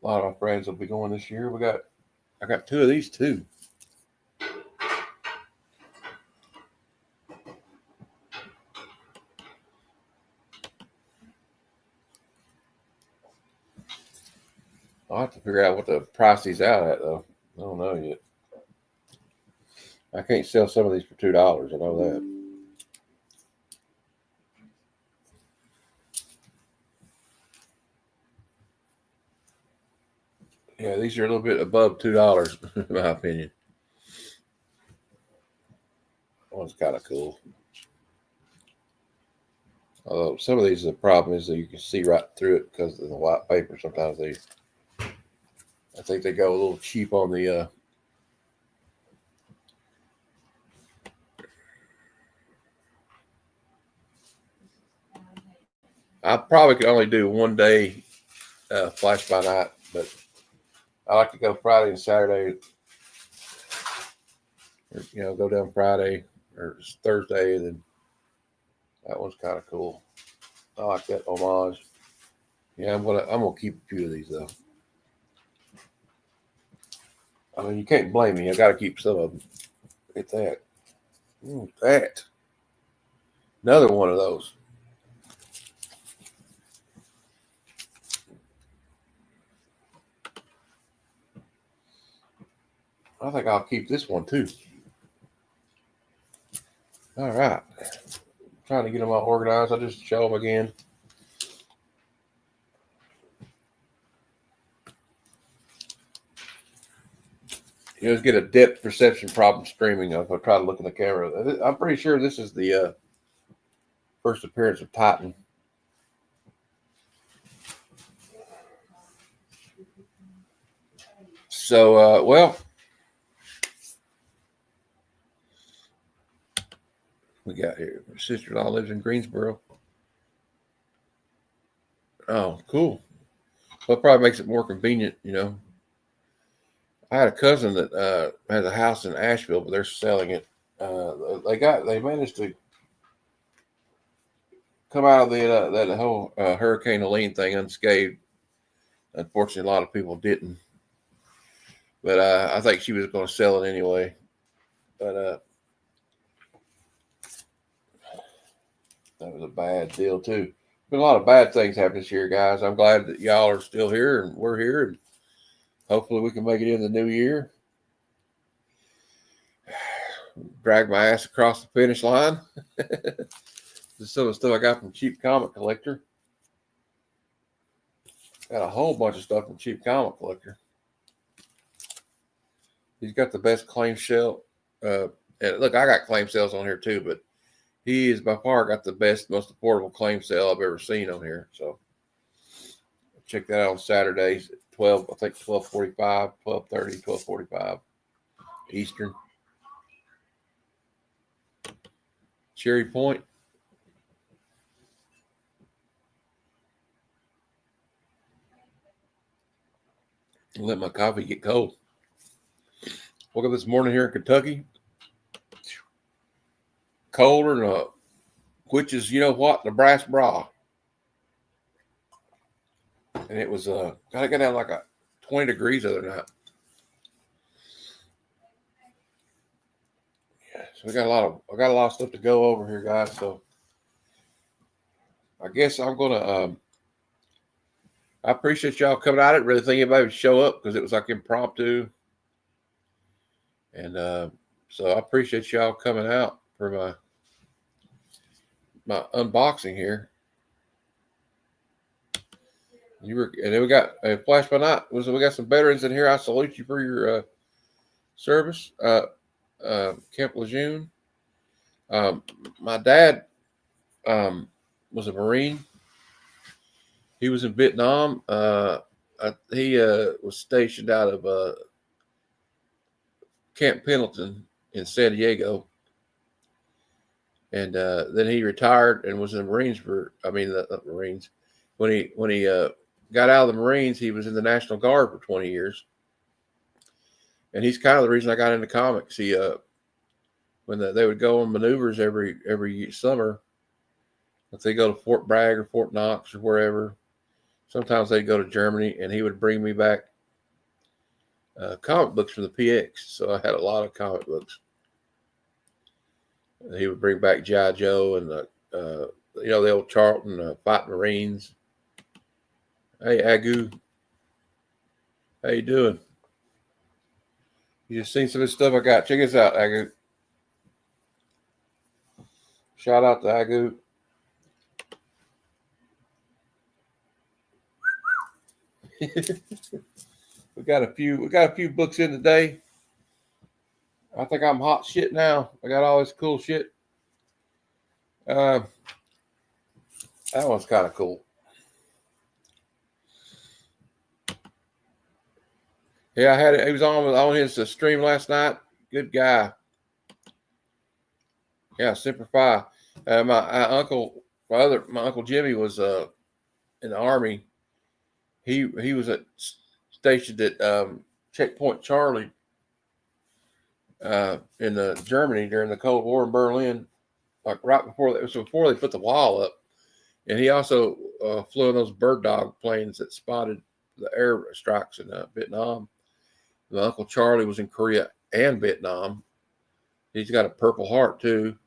A lot of my friends will be going this year. I got 2 of these too. I'll have to figure out what the price he's out at though. I don't know yet. I can't sell some of these for $2. I know that. Yeah, these are a little bit above $2, in my opinion. That one's kind of cool. Although some of these, the problem is that you can see right through it because of the white paper. Sometimes I think they go a little cheap on the. I probably could only do 1 day flash by night, but I like to go Friday and Saturday. Or, go down Friday or Thursday, and then that one's kind of cool. I like that homage. Yeah, I'm gonna keep a few of these though. I mean, you can't blame me. I got to keep some of them. Look at that. That. Another one of those. I think I'll keep this one too. All right. Trying to get them all organized. I'll just show them again. You just get a depth perception problem streaming if I try to look in the camera. I'm pretty sure this is the first appearance of Titan. So, well, we got here. My sister-in-law lives in Greensboro. Oh, cool. Well, it probably makes it more convenient, I had a cousin that has a house in Asheville, but they're selling it. They managed to come out of that whole Hurricane Helene thing unscathed. Unfortunately, a lot of people didn't. But I think she was going to sell it anyway. But that was a bad deal too. Been a lot of bad things happening this year, guys. I'm glad that y'all are still here and we're here, and hopefully we can make it in the new year. Drag my ass across the finish line. This is some of the stuff I got from Cheap Comic Collector. Got a whole bunch of stuff from Cheap Comic Collector. He's got the best claim sale. And look, I got claim sales on here too, but he is by far got the best, most affordable claim sale I've ever seen on here. So check that out on Saturdays at 12, I think 12:45, 12:30, 12:45 Eastern. Cherry Point. Let my coffee get cold. Woke up this morning here in Kentucky. Colder than which is, the brass bra. And it was got down like 20 degrees the other night. Yeah, so I got a lot of stuff to go over here, guys. So I guess I'm gonna I appreciate y'all coming out. I didn't really think anybody would show up because it was like impromptu. And so I appreciate y'all coming out for my unboxing here. And then we got a flash by night. We got some veterans in here. I salute you for your service, Camp Lejeune. My dad was a Marine. He was in Vietnam. He was stationed out of Camp Pendleton in San Diego. And then he retired and was in the Marines the Marines. When he got out of the Marines, he was in the National Guard for 20 years. And he's kind of the reason I got into comics. He when they would go on maneuvers every summer, if they go to Fort Bragg or Fort Knox or wherever, sometimes they'd go to Germany, and he would bring me back comic books from the PX. So I had a lot of comic books. And he would bring back G.I. Joe and the old Charlton Fighting Marines. Hey, Agu. How you doing? You just seen some of the stuff I got. Check this out, Agu. Shout out to Agu. We got a few books in today. I think I'm hot shit now. I got all this cool shit. That one's kind of cool. Yeah, I had it. He was on his stream last night. Good guy. Yeah, Semper Fi. My uncle Jimmy was in the army. He was stationed at Checkpoint Charlie in Germany during the Cold War in Berlin, like right before it was before they put the wall up. And he also flew in those bird dog planes that spotted the air strikes in Vietnam. My Uncle Charlie was in Korea and Vietnam. He's got a Purple Heart too.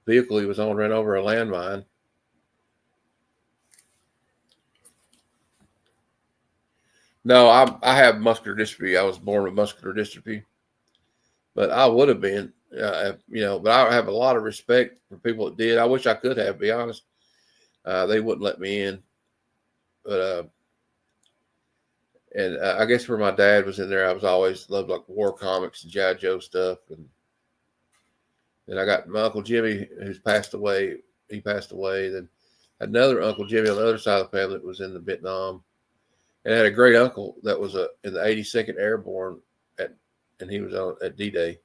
Vehicle he was on ran over a landmine. No, I have muscular dystrophy. I was born with muscular dystrophy, but I would have been, But I have a lot of respect for people that did. I wish I could have. To be honest, they wouldn't let me in, but and I guess where my dad was in there, I was always loved like war comics and G.I. Joe stuff, and I got my Uncle Jimmy who's passed away. He passed away. Then another Uncle Jimmy on the other side of the family that was in the Vietnam. And I had a great uncle that was in the 82nd Airborne, and he was at D-Day.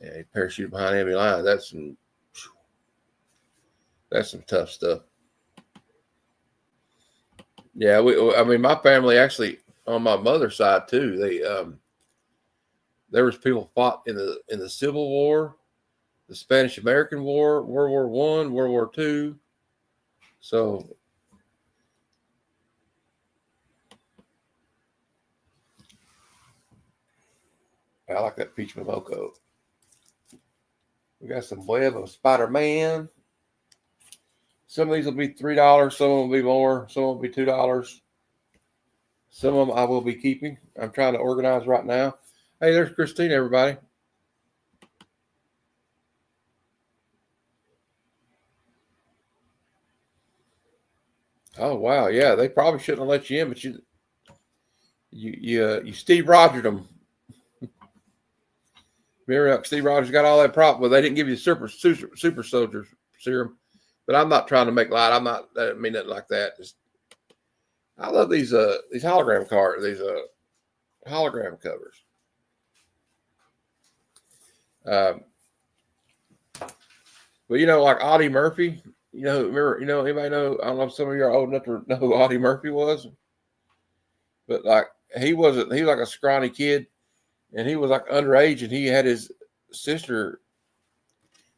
And he parachuted behind enemy lines. That's some tough stuff. Yeah, my family actually on my mother's side too. There was people fought in the Civil War, the Spanish American War, World War I, World War II. So. I like that peach Momoko. We got some Web of Spider-Man. Some of these will be $3. Some of them will be more. Some will be $2. Some of them I will be keeping. I'm trying to organize right now. Hey, there's Christine, everybody. Oh, wow. Yeah, they probably shouldn't have let you in, but you Steve Rogered them. Remember, Steve Rogers got all that prop. Well, they didn't give you super soldier serum, but I'm not trying to make light. I don't mean nothing like that. I love these hologram cards, these hologram covers. But like Audie Murphy, anybody know? I don't know if some of you are old enough to know who Audie Murphy was, but like he was like a scrawny kid. And he was like underage, and he had his sister.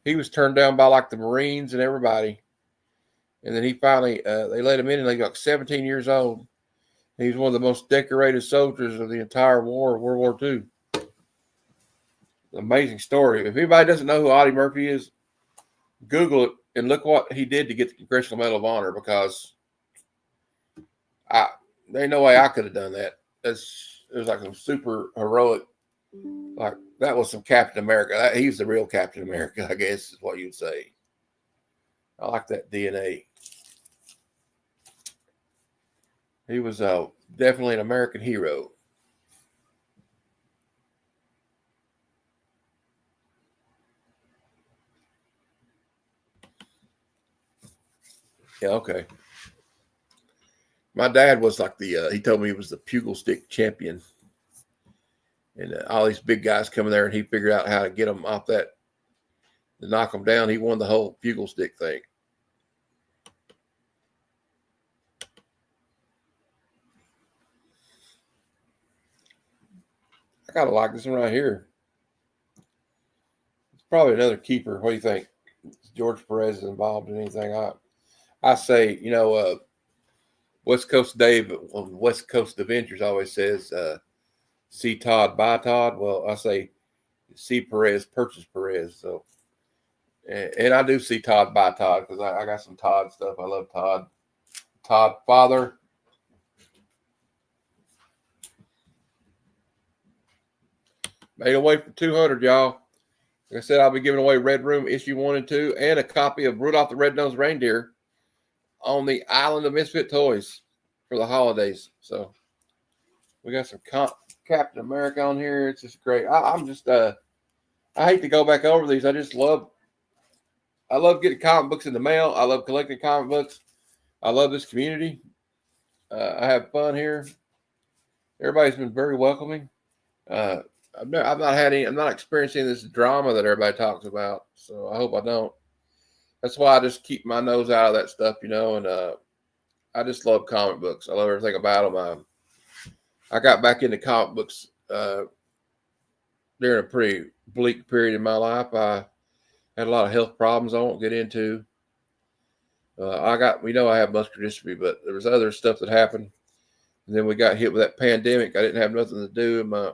He was turned down by like the Marines and everybody. And then he finally, they let him in, and he got 17 years old. He was one of the most decorated soldiers of the entire war, World War II. Amazing story. If anybody doesn't know who Audie Murphy is, Google it and look what he did to get the Congressional Medal of Honor, because there ain't no way I could have done that. It was like some super heroic. Like that was some Captain America. He's the real Captain America, I guess is what you'd say. I like that DNA. He was definitely an American hero. Yeah, okay. My dad was like he told me he was the pugil stick champion. And all these big guys coming there, and he figured out how to get them off that, to knock them down. He won the whole pugil stick thing. I kind of like this one right here. It's probably another keeper. What do you think? George Perez is involved in anything? I say, West Coast Dave on West Coast Avengers always says, see Todd, buy Todd. Well, I say, see Perez, purchase Perez. So, and I do see Todd, buy Todd, because I got some Todd stuff. I love Todd. Todd father. Made away for 200, y'all. Like I said, I'll be giving away Red Room issue 1 and 2 and a copy of Rudolph the Red-Nosed Reindeer on the Island of Misfit Toys for the holidays. So we got some Captain America on here. It's just great. I'm just I hate to go back over these. I love getting comic books in the mail. I love collecting comic books. I love this community. I have fun here. Everybody's been very welcoming. I'm not experiencing this drama that everybody talks about. So I hope I don't. That's why I just keep my nose out of that stuff, and I just love comic books. I love everything about them. I got back into comic books during a pretty bleak period in my life. I had a lot of health problems I won't get into. I have muscular dystrophy, but there was other stuff that happened. And then we got hit with that pandemic. I didn't have nothing to do. And my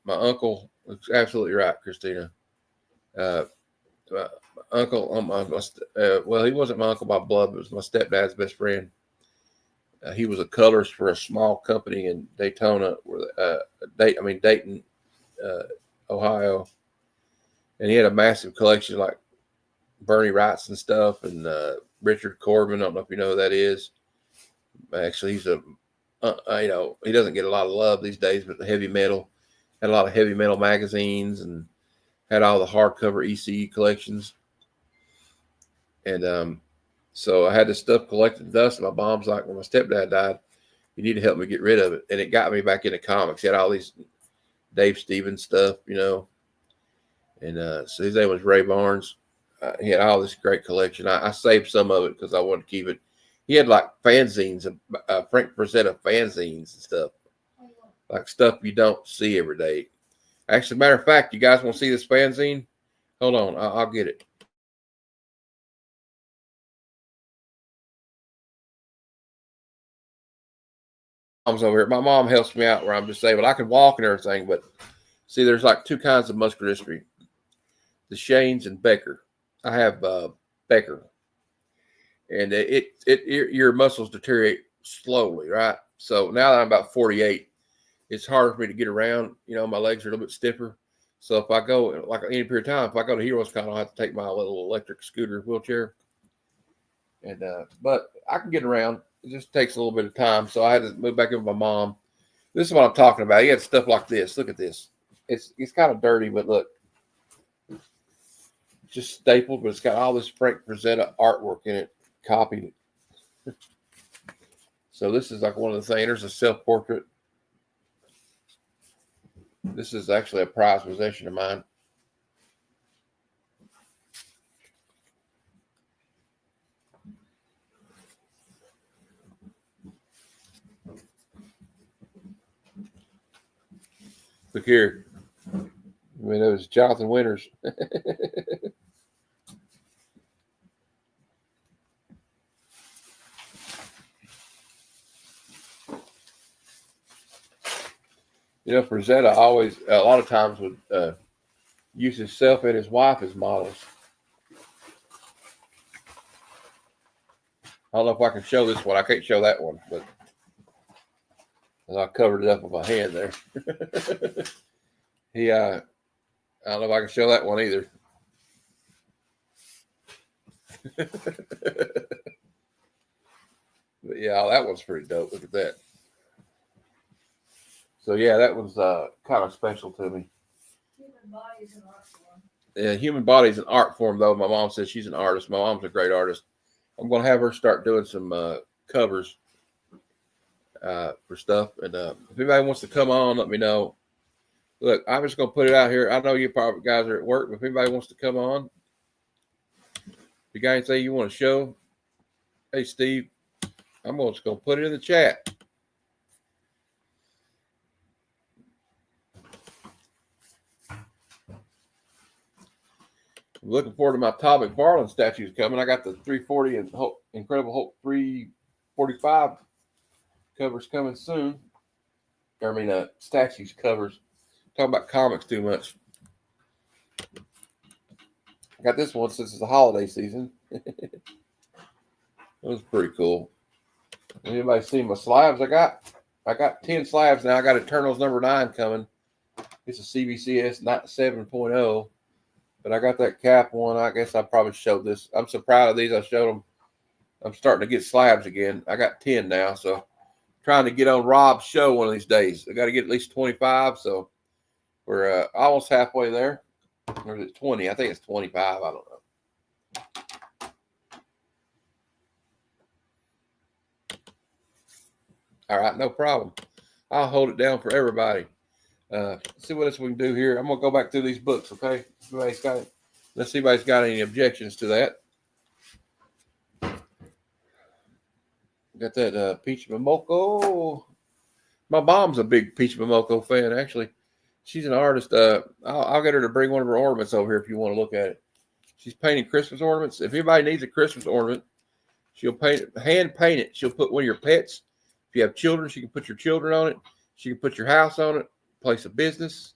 uncle was absolutely right, Christina. My uncle, he wasn't my uncle by blood, but it was my stepdad's best friend. He was a colorist for a small company in Dayton, Ohio. And he had a massive collection like Bernie Wrights and stuff, and Richard Corbin. I don't know if you know who that is. Actually, he's he doesn't get a lot of love these days, but the heavy metal, had a lot of heavy metal magazines and had all the hardcover ECE collections. And so I had this stuff collected dust. And my mom's like, when my stepdad died, you need to help me get rid of it. And it got me back into comics. He had all these Dave Stevens stuff, And so his name was Ray Barnes. He had all this great collection. I saved some of it because I wanted to keep it. He had like fanzines, Frank Frazetta fanzines and stuff, like stuff you don't see every day. Actually, matter of fact, you guys want to see this fanzine? Hold on, I'll get it. Mom's over here. My mom helps me out where I'm disabled. I can walk and everything, but see, there's like two kinds of muscular dystrophy: the Shanes and Becker. I have Becker. And your muscles deteriorate slowly, right? So now that I'm about 48, it's harder for me to get around. My legs are a little bit stiffer. So if I go, like any period of time, if I go to HeroesCon, I'll have to take my little electric scooter wheelchair. And but I can get around. It just takes a little bit of time. So I had to move back in with my mom. This is what I'm talking about. He had stuff like this. Look at this. It's kind of dirty, but look. Just stapled, but it's got all this Frank Frazetta artwork in it. Copied it. So this is like one of the things. There's a self-portrait. This is actually a prized possession of mine. Look here. It was Jonathan Winters. Frazetta always, a lot of times, would use himself and his wife as models. I don't know if I can show this one. I can't show that one, but I covered it up with my hand there. I don't know if I can show that one either. But yeah, that one's pretty dope. Look at that. So yeah, that was kind of special to me. Human body is an art form. Yeah, human body is an art form, though. My mom says she's an artist. My mom's a great artist. I'm going to have her start doing some covers for stuff. And if anybody wants to come on, let me know. Look, I'm just going to put it out here. I know you probably guys are at work, but if anybody wants to come on, if you got anything you want to show, hey, Steve, I'm just going to put it in the chat. I'm looking forward to my Todd McFarlane statues coming. I got the 340 and Incredible Hulk 345 covers coming soon. Statues covers. Talking about comics too much. I got this one since it's the holiday season. It was pretty cool. Anybody seen my slabs? I got 10 slabs now. I got Eternals number 9 coming. It's a CBCS 7.0. But I got that cap one. I guess I probably showed this. I'm so proud of these. I showed them. I'm starting to get slabs again. I got 10 now. So trying to get on Rob's show one of these days. I got to get at least 25. So we're almost halfway there. Or is it 20? I think it's 25. I don't know. All right, no problem. I'll hold it down for everybody. See what else we can do here. I'm gonna go back through these books, okay? Let's see if anybody's got any objections to that. Got that Peach Momoko. My mom's a big Peach Momoko fan, actually. She's an artist. I'll get her to bring one of her ornaments over here if you want to look at it. She's painting Christmas ornaments. If anybody needs a Christmas ornament, she'll paint it, hand paint it. She'll put one of your pets. If you have children, she can put your children on it. She can put your house on it. Place of business,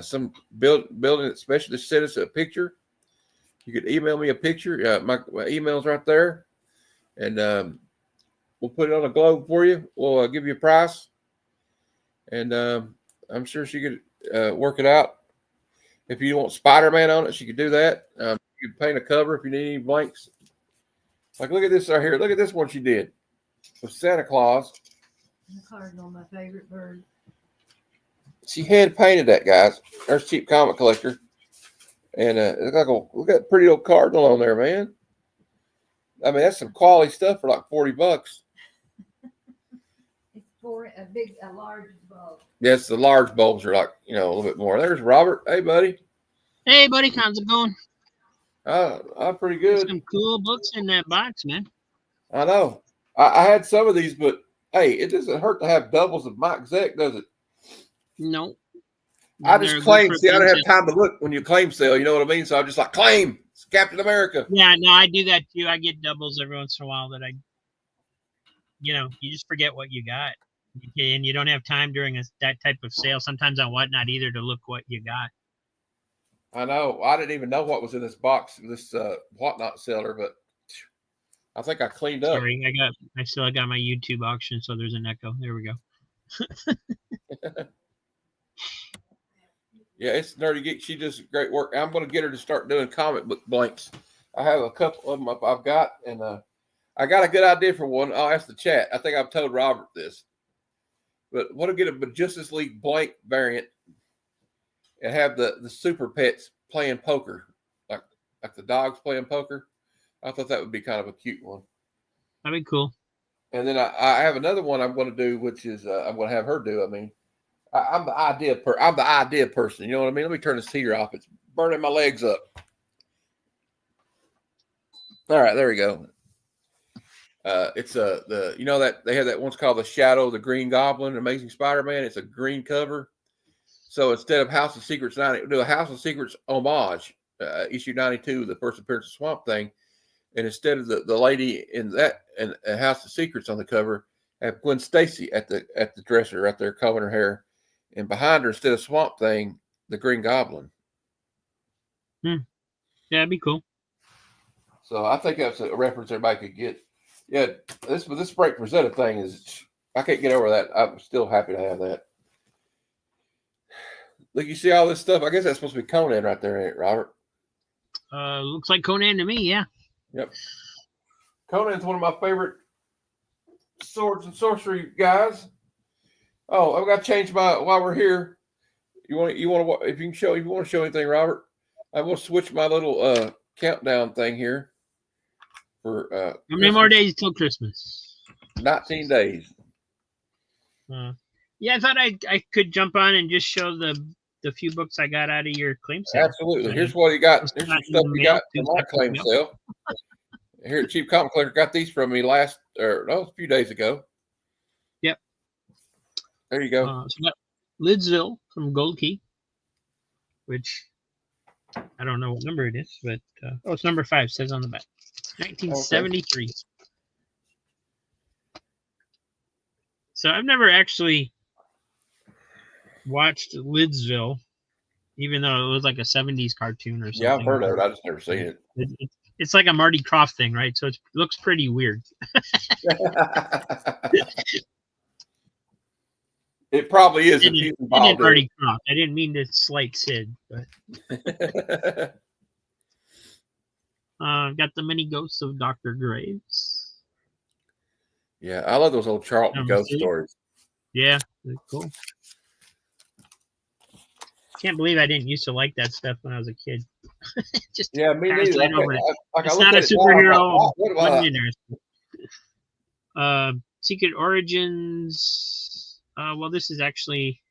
some building that specialist sent us a picture. You could email me a picture. My email's right there, and we'll put it on a globe for you. We'll give you a price, and I'm sure she could work it out. If you want Spider-Man on it, she could do that. You could paint a cover if you need any blanks. Like, look at this right here. Look at this one she did with Santa Claus. The cardinal, my favorite bird. She hand painted that, guys. There's Cheap Comic Collector, and look at that pretty old cardinal on there, man. I mean, that's some quality stuff for like $40. It's for a large bulb. Yes, the large bulbs are like a little bit more. There's Robert. Hey, buddy. Hey, buddy, how's it going? I'm pretty good. Some cool books in that box, man. I know. I had some of these, but hey, it doesn't hurt to have doubles of Mike Zeck, does it? No. I just claim. See, I don't have time to look when you claim sale. You know what I mean? So I'm just like, claim. It's Captain America. Yeah, no, I do that too. I get doubles every once in a while that you just forget what you got. And you don't have time during that type of sale. Sometimes on Whatnot either to look what you got. I know. I didn't even know what was in this box, this Whatnot seller, but I think I cleaned up. Sorry, I still got my YouTube auction, so there's an echo. There we go. Yeah, it's Nerdy Geek. She does great work. I'm going to get her to start doing comic book blanks. I have a couple of them I've got, and I got a good idea for one. I'll ask the chat. I think I've told Robert this. But want to get a Justice League blank variant and have the super pets playing poker, like the dogs playing poker. I thought that would be kind of a cute one. That'd be cool. And then I have another one I'm going to do, which is I'm going to have her do. I mean, I'm the idea person. You know what I mean? Let me turn this heater off. It's burning my legs up. All right, there we go. It's that they had that one's called The Shadow of the Green Goblin, Amazing Spider-Man. It's a green cover. So instead of House of Secrets 90, do a House of Secrets homage, issue 92, the first appearance of Swamp Thing. And instead of the lady in that and House of Secrets on the cover, have Gwen Stacy at the dresser right there combing her hair. And behind her, instead of Swamp Thing, the Green Goblin. Yeah, that'd be cool. So I think that's a reference everybody could get. Yeah, this Break Rosetta thing is, I can't get over that. I'm still happy to have that. Look, you see all this stuff? I guess that's supposed to be Conan right there, ain't it, Robert? Looks like Conan to me, yeah. Yep. Conan's one of my favorite swords and sorcery guys. Oh, I've got to change while we're here. You want to if you want to show anything, Robert, I will switch my little countdown thing here for how many more days till Christmas? 19 days. Yeah, I thought I could jump on and just show the few books I got out of your claim sale. Absolutely. Here's what you got. Here's some stuff we got in my claim sale. Here at Cheap Comic Collector, got these from me a few days ago. Yep. There you go. So we got Lidsville from Gold Key, which I don't know what number it is, but it's number 5, says on the back. 1973. Okay. So I've never actually watched Lidsville, even though it was like a 70s cartoon or something. Yeah, I've heard of it. I just never seen it. It's like a Marty Krofft thing, right? So it looks pretty weird. It probably is I if he's didn't involved. already crop. I didn't mean to slight Sid, but got the many ghosts of Dr. Graves. Yeah, I love those old Charlton Number ghost 3. stories. Yeah, they're cool. Can't believe I didn't used to like that stuff when I was a kid. Just Yeah, me passed neither. right over it. I It's look not a at it now, I'm like, superhero. "Wow, what about Wasn't that?" interesting. Secret Origins. Well, this is actually.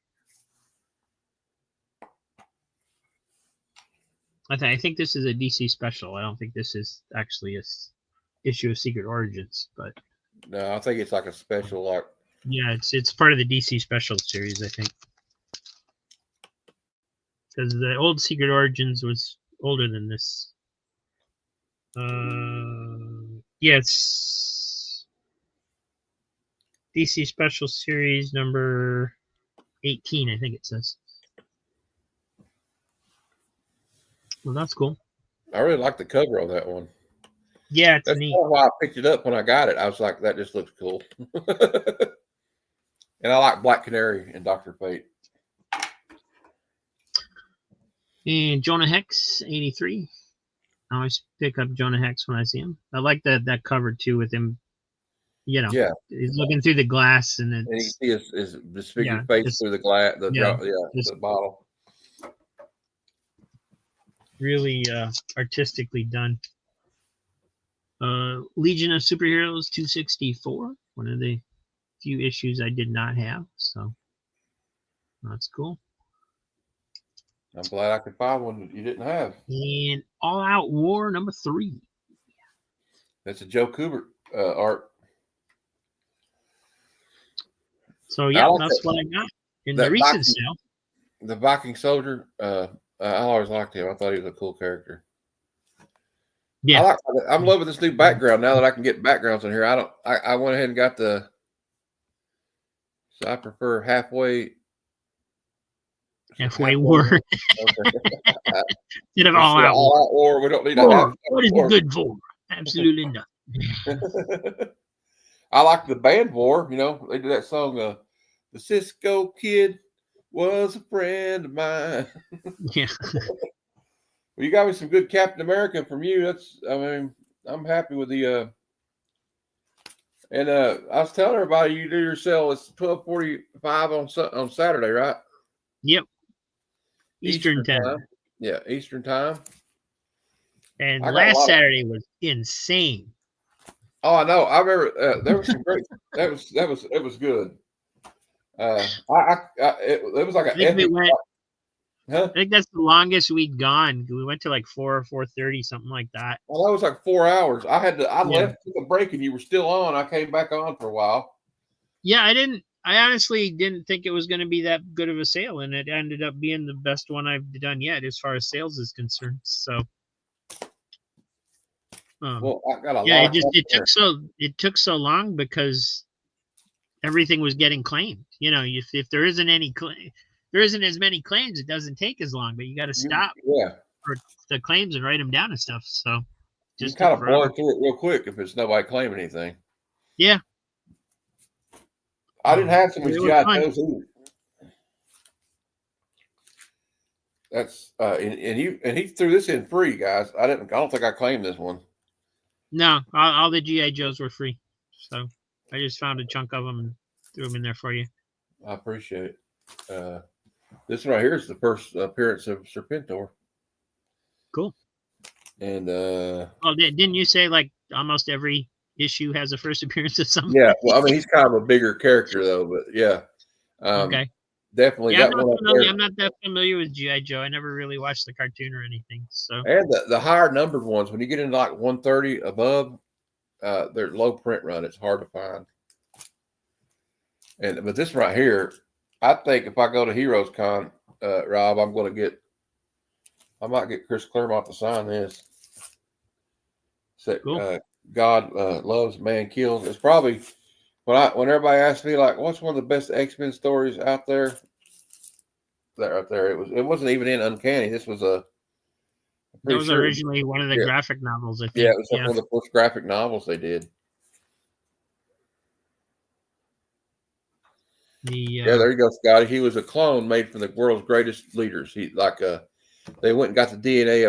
I think this is a DC special. I don't think this is actually a issue of Secret Origins, but No, I think it's like a special, like yeah, it's part of the DC special series, I think. Because the old Secret Origins was older than this. Yes. DC Special Series number 18, I think it says. Well, that's cool. I really like the cover on that one. Yeah, it's That's neat. kind of why I picked it up when I got it. I was like, that just looks cool. And I like Black Canary and Dr. Fate. And Jonah Hex, 83. I always pick up Jonah Hex when I see him. I like that cover too with him. You know, Yeah, he's looking through the glass and and you it's see his disfigured yeah, face it's through the glass, the just bottle. really artistically done. Legion of Superheroes 264, one of the few issues I did not have, so that's cool. I'm glad I could find one that you didn't have. And All Out War number 3. That's a Joe Kubert art. So yeah, like that's that- what I got in that the recent Viking- sale. The Viking soldier. I always liked him. I thought he was a cool character. Yeah, I'm loving this new background now that I can get backgrounds in here. I went ahead and got so I prefer halfway war Okay. instead of All Out War. All out war. We don't need a War. half. What is war. it good for? Absolutely nothing. I like the band war. You know, they did that song. The Cisco Kid was a friend of mine. Yeah. Well, you got me some good Captain America from you. I'm happy with the. And I was telling everybody you do your sale. It's 12:45 on Saturday, right? Yep. Eastern time. Yeah, Eastern time. And I got a last lot of- Saturday was insane. Oh, I know. I remember there was some great. That was good. It was like I an think we epic. went. Huh? I think that's the longest we'd gone. We went to like 4 or 4:30, something like that. Well, that was like 4 hours. I Yeah. left, took a break, and you were still on. I came back on for a while. Yeah, I honestly didn't think it was going to be that good of a sale, and it ended up being the best one I've done yet as far as sales is concerned. So, Well, I got a yeah, lot. it took so long because everything was getting claimed. You know, if there isn't as many claims, it doesn't take as long. But you got to stop Yeah, the claims and write them down and stuff. So, just just kind took of blur forever. through it real quick if it's nobody claiming anything. Yeah. I didn't have so many It was GI fun. Joes either. That's and he threw this in free, guys. I don't think I claimed this one. No, all the GI Joes were free. So I just found a chunk of them and threw them in there for you. I appreciate it. This one right here is the first appearance of Serpentor. Cool. And Well, didn't you say like almost every issue has a first appearance of something? yeah, well, I mean he's kind of a bigger character though, but yeah, Okay. definitely Yeah, that one up there. I'm not that familiar with GI Joe. I never really watched the cartoon or anything. So And the higher numbered ones, when you get into like 130 above, they're low print run. It's hard to find. But this right here, I think if I go to Heroes Con, Rob, I might get Chris Claremont to sign this. So, Cool. God loves, man kills. It's probably when everybody asks me like, what's one of the best X-Men stories out there? That right there. It wasn't even in Uncanny. This was that was originally one of the graphic novels, I think. Yeah, it was one of the first graphic novels they did. Yeah, there you go, Scotty. He was a clone made from the world's greatest leaders. He they went and got the DNA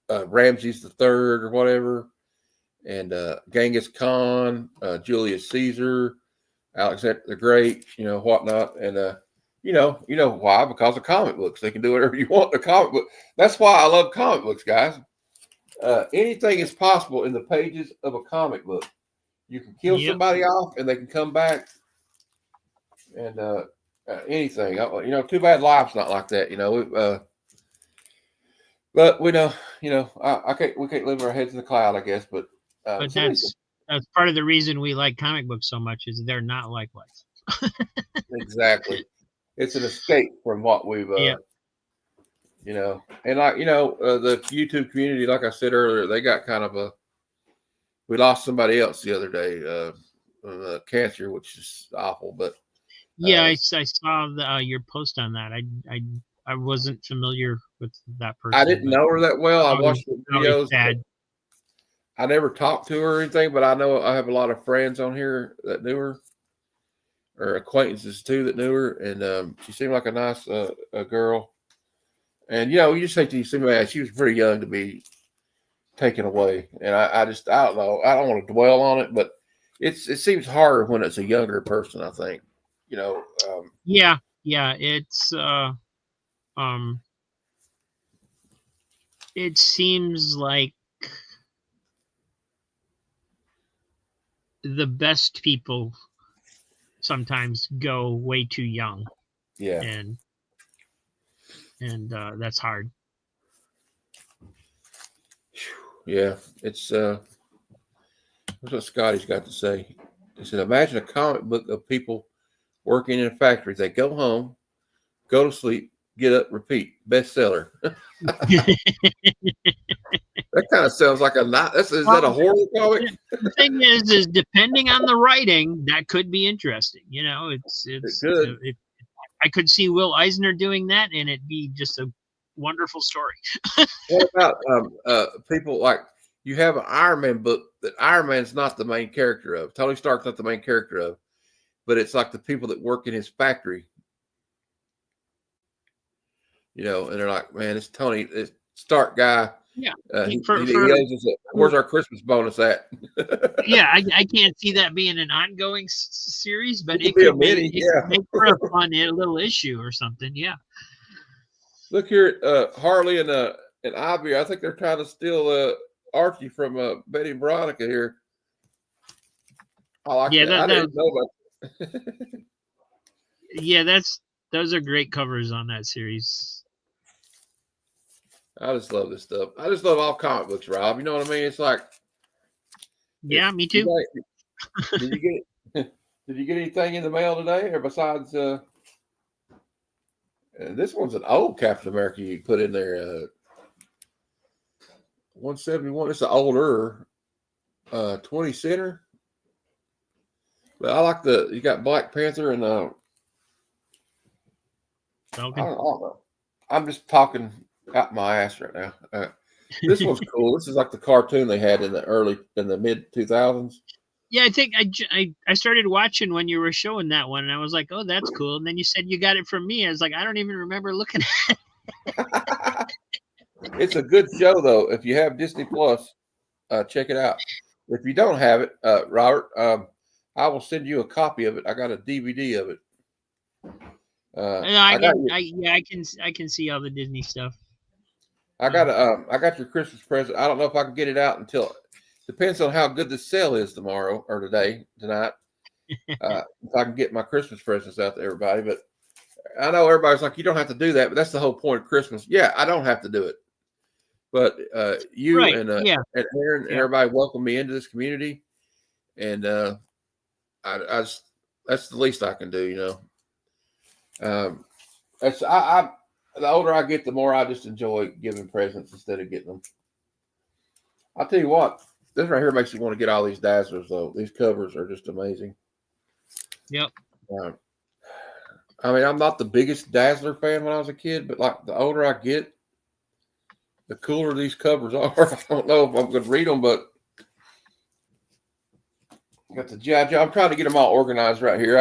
of Ramses the Third or whatever, and Genghis Khan, Julius Caesar, Alexander the Great, whatnot, and you know why? Because of comic books. They can do whatever you want in a comic book. That's why I love comic books, guys. Anything is possible in the pages of a comic book. You can kill somebody off, and they can come back. And anything, too bad life's not like that, but we know, we can't live our heads in the cloud, I guess. But that's part of the reason we like comic books so much is they're not like life. Exactly, it's an escape from what we've, and the YouTube community, like I said earlier, they got kind of we lost somebody else the other day, cancer, which is awful, but. Yeah, I saw your post on that. I wasn't familiar with that person. I didn't know her that well. I watched the videos. Sad. I never talked to her or anything, but I know I have a lot of friends on here that knew her, or acquaintances too that knew her, and she seemed like a nice girl. And you just hate to see me. She was pretty young to be taken away, and I don't know. I don't want to dwell on it, but it seems harder when it's a younger person, I think. Yeah, it's it seems like the best people sometimes go way too young. Yeah, and that's hard. Yeah, it's what's what Scotty's got to say. He said, imagine a comic book of people working in a factory. They go home, go to sleep, get up, repeat. Bestseller. That kind of sounds like is that a horror comic? The thing is depending on the writing, that could be interesting. It could. I could see Will Eisner doing that, and it'd be just a wonderful story. What about people like you have an Iron Man book that Iron Man's not the main character of. Tony Stark's not the main character of. But it's like the people that work in his factory, and they're like, man, it's Tony, this Stark guy. Yeah. He owes us where's our Christmas bonus at? Yeah, I can't see that being an ongoing series, but it could could make for a fun little issue or something. Yeah. Look here at Harley and Ivy. I think they're trying to steal Archie from Betty and Veronica here. I like that. I didn't know about. Yeah, those are great covers on that series. I just love this stuff. I just love all comic books, Rob. You know what I mean? It's like, yeah, me too. Did you get anything in the mail today, or besides? This one's an old Captain America you put in there. 171. It's an older 20 center. But I like you got Black Panther and I don't know. I'm just talking out my ass right now. This one's cool. This is like the cartoon they had in the mid 2000s. Yeah, I think I started watching when you were showing that one, and I was like, oh, that's cool. And then you said you got it from me. I was like, I don't even remember looking at it. It's a good show though. If you have Disney Plus, check it out. If you don't have it, Robert, I will send you a copy of it. I got a DVD of it. I can see all the Disney stuff. I got your Christmas present. I don't know if I can get it out until depends on how good the sale is tomorrow or tonight. If I can get my Christmas presents out to everybody, but I know everybody's like, you don't have to do that, but that's the whole point of Christmas. Yeah, I don't have to do it, but you and Aaron and everybody welcome me into this community, and that's the least I can do, the older I get, the more I just enjoy giving presents instead of getting them. I'll tell you what, this right here makes you want to get all these Dazzlers though. These covers are just amazing. Yep. I mean, I'm not the biggest Dazzler fan when I was a kid, but like the older I get, the cooler these covers are. I don't know if I'm going to read them, but Got the G.I. Joe. I'm trying to get them all organized right here.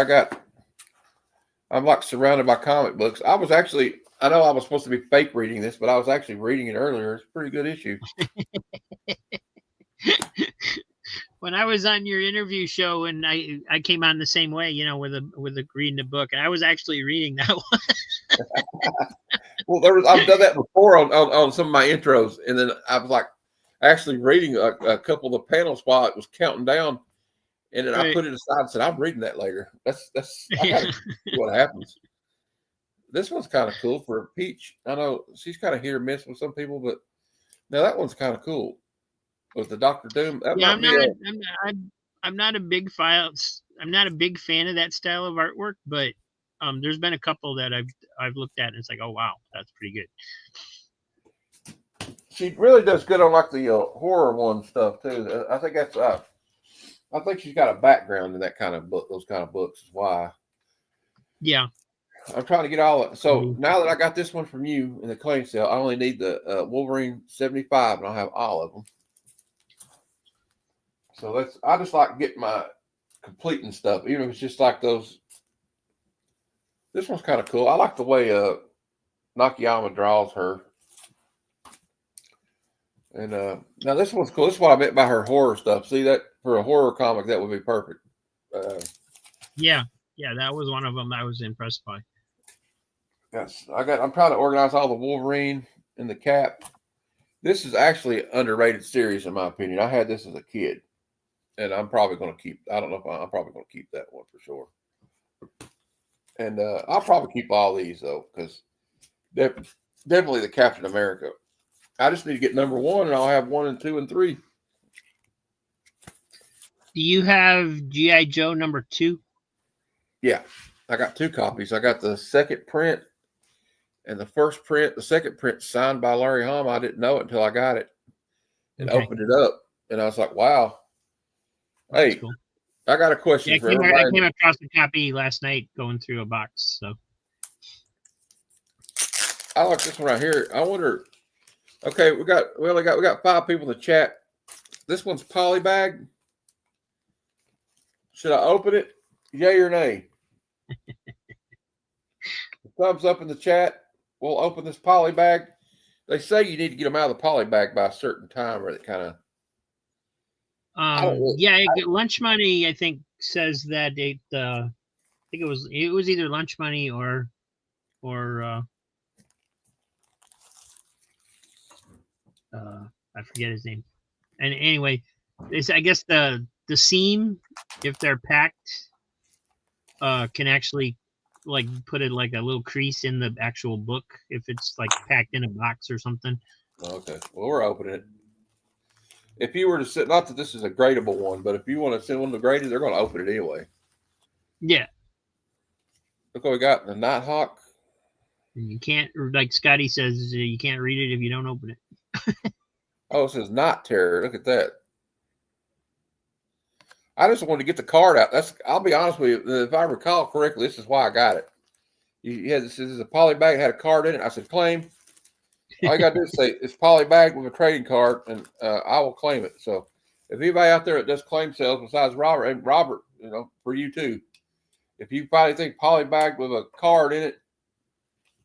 I'm like surrounded by comic books. I know I was supposed to be fake reading this, but I was actually reading it earlier. It's a pretty good issue. When I was on your interview show, and I came on the same way, with a reading the book, and I was actually reading that one. Well, I've done that before on some of my intros, and then I was like actually reading a couple of the panels while it was counting down, and then I put it aside and said, "I'm reading that later." That's I gotta see what happens. This one's kind of cool for Peach. I know she's kind of hit or miss with some people, but now that one's kind of cool with the Doctor Doom. Yeah, I'm not a big I'm not a big fan of that style of artwork, but there's been a couple that I've looked at and it's like, oh wow, that's pretty good. She really does good on like the horror one stuff too. I think that's I think she's got a background in that kind of book, those kind of books. Is why. Yeah. I'm trying to get all of it. So now that I got this one from you in the claim sale, I only need the Wolverine 75, and I'll have all of them. So I just like getting my completing stuff, even if it's just like those. This one's kind of cool. I like the way Nakayama draws her. And now this one's cool. This is what I meant by her horror stuff. See that for a horror comic, that would be perfect. Yeah, that was one of them I was impressed by. Yes, I'm trying to organize all the Wolverine and the Cap. This is actually an underrated series in my opinion. I had this as a kid, and I'm probably going to keep. I don't know if I'm probably going to keep that one for sure. And I'll probably keep all these though, because definitely the Captain America. I just need to get number 1, and I'll have 1 and 2 and 3. Do you have G.I. Joe number 2? Yeah, I got 2 copies. I got the second print and the first print. The second print signed by Larry Hama. I didn't know it until I got it and opened it up, and I was like, "Wow!" Hey, cool. I got a question for everybody. I came across a copy last night going through a box. So I like this one right here. I wonder. Okay, we got 5 people in the chat. This one's polybag. Should I open it? Yay or nay? Thumbs up in the chat. We'll open this polybag. They say you need to get them out of the polybag by a certain time, or it kind of. Lunch Money I think says that it. I think it was either Lunch Money or. I forget his name. And anyway, I guess the seam, if they're packed, can actually like put it like a little crease in the actual book if it's like packed in a box or something. Okay, well, we're opening it. If you were to sit, not that this is a gradable one, but if you want to send one to graded, they're going to open it anyway. Yeah. Look what we got, the Nighthawk. You can't, like Scotty says, you can't read it if you don't open it. Oh, it says Night Terror. Look at that. I just wanted to get the card out. I'll be honest with you. If I recall correctly, this is why I got it. This is a poly bag, had a card in it. I said, claim. All you got to do is say, it's poly bag with a trading card, and I will claim it. So if anybody out there that does claim sales besides Robert, and Robert, for you too, if you find anything poly bag with a card in it,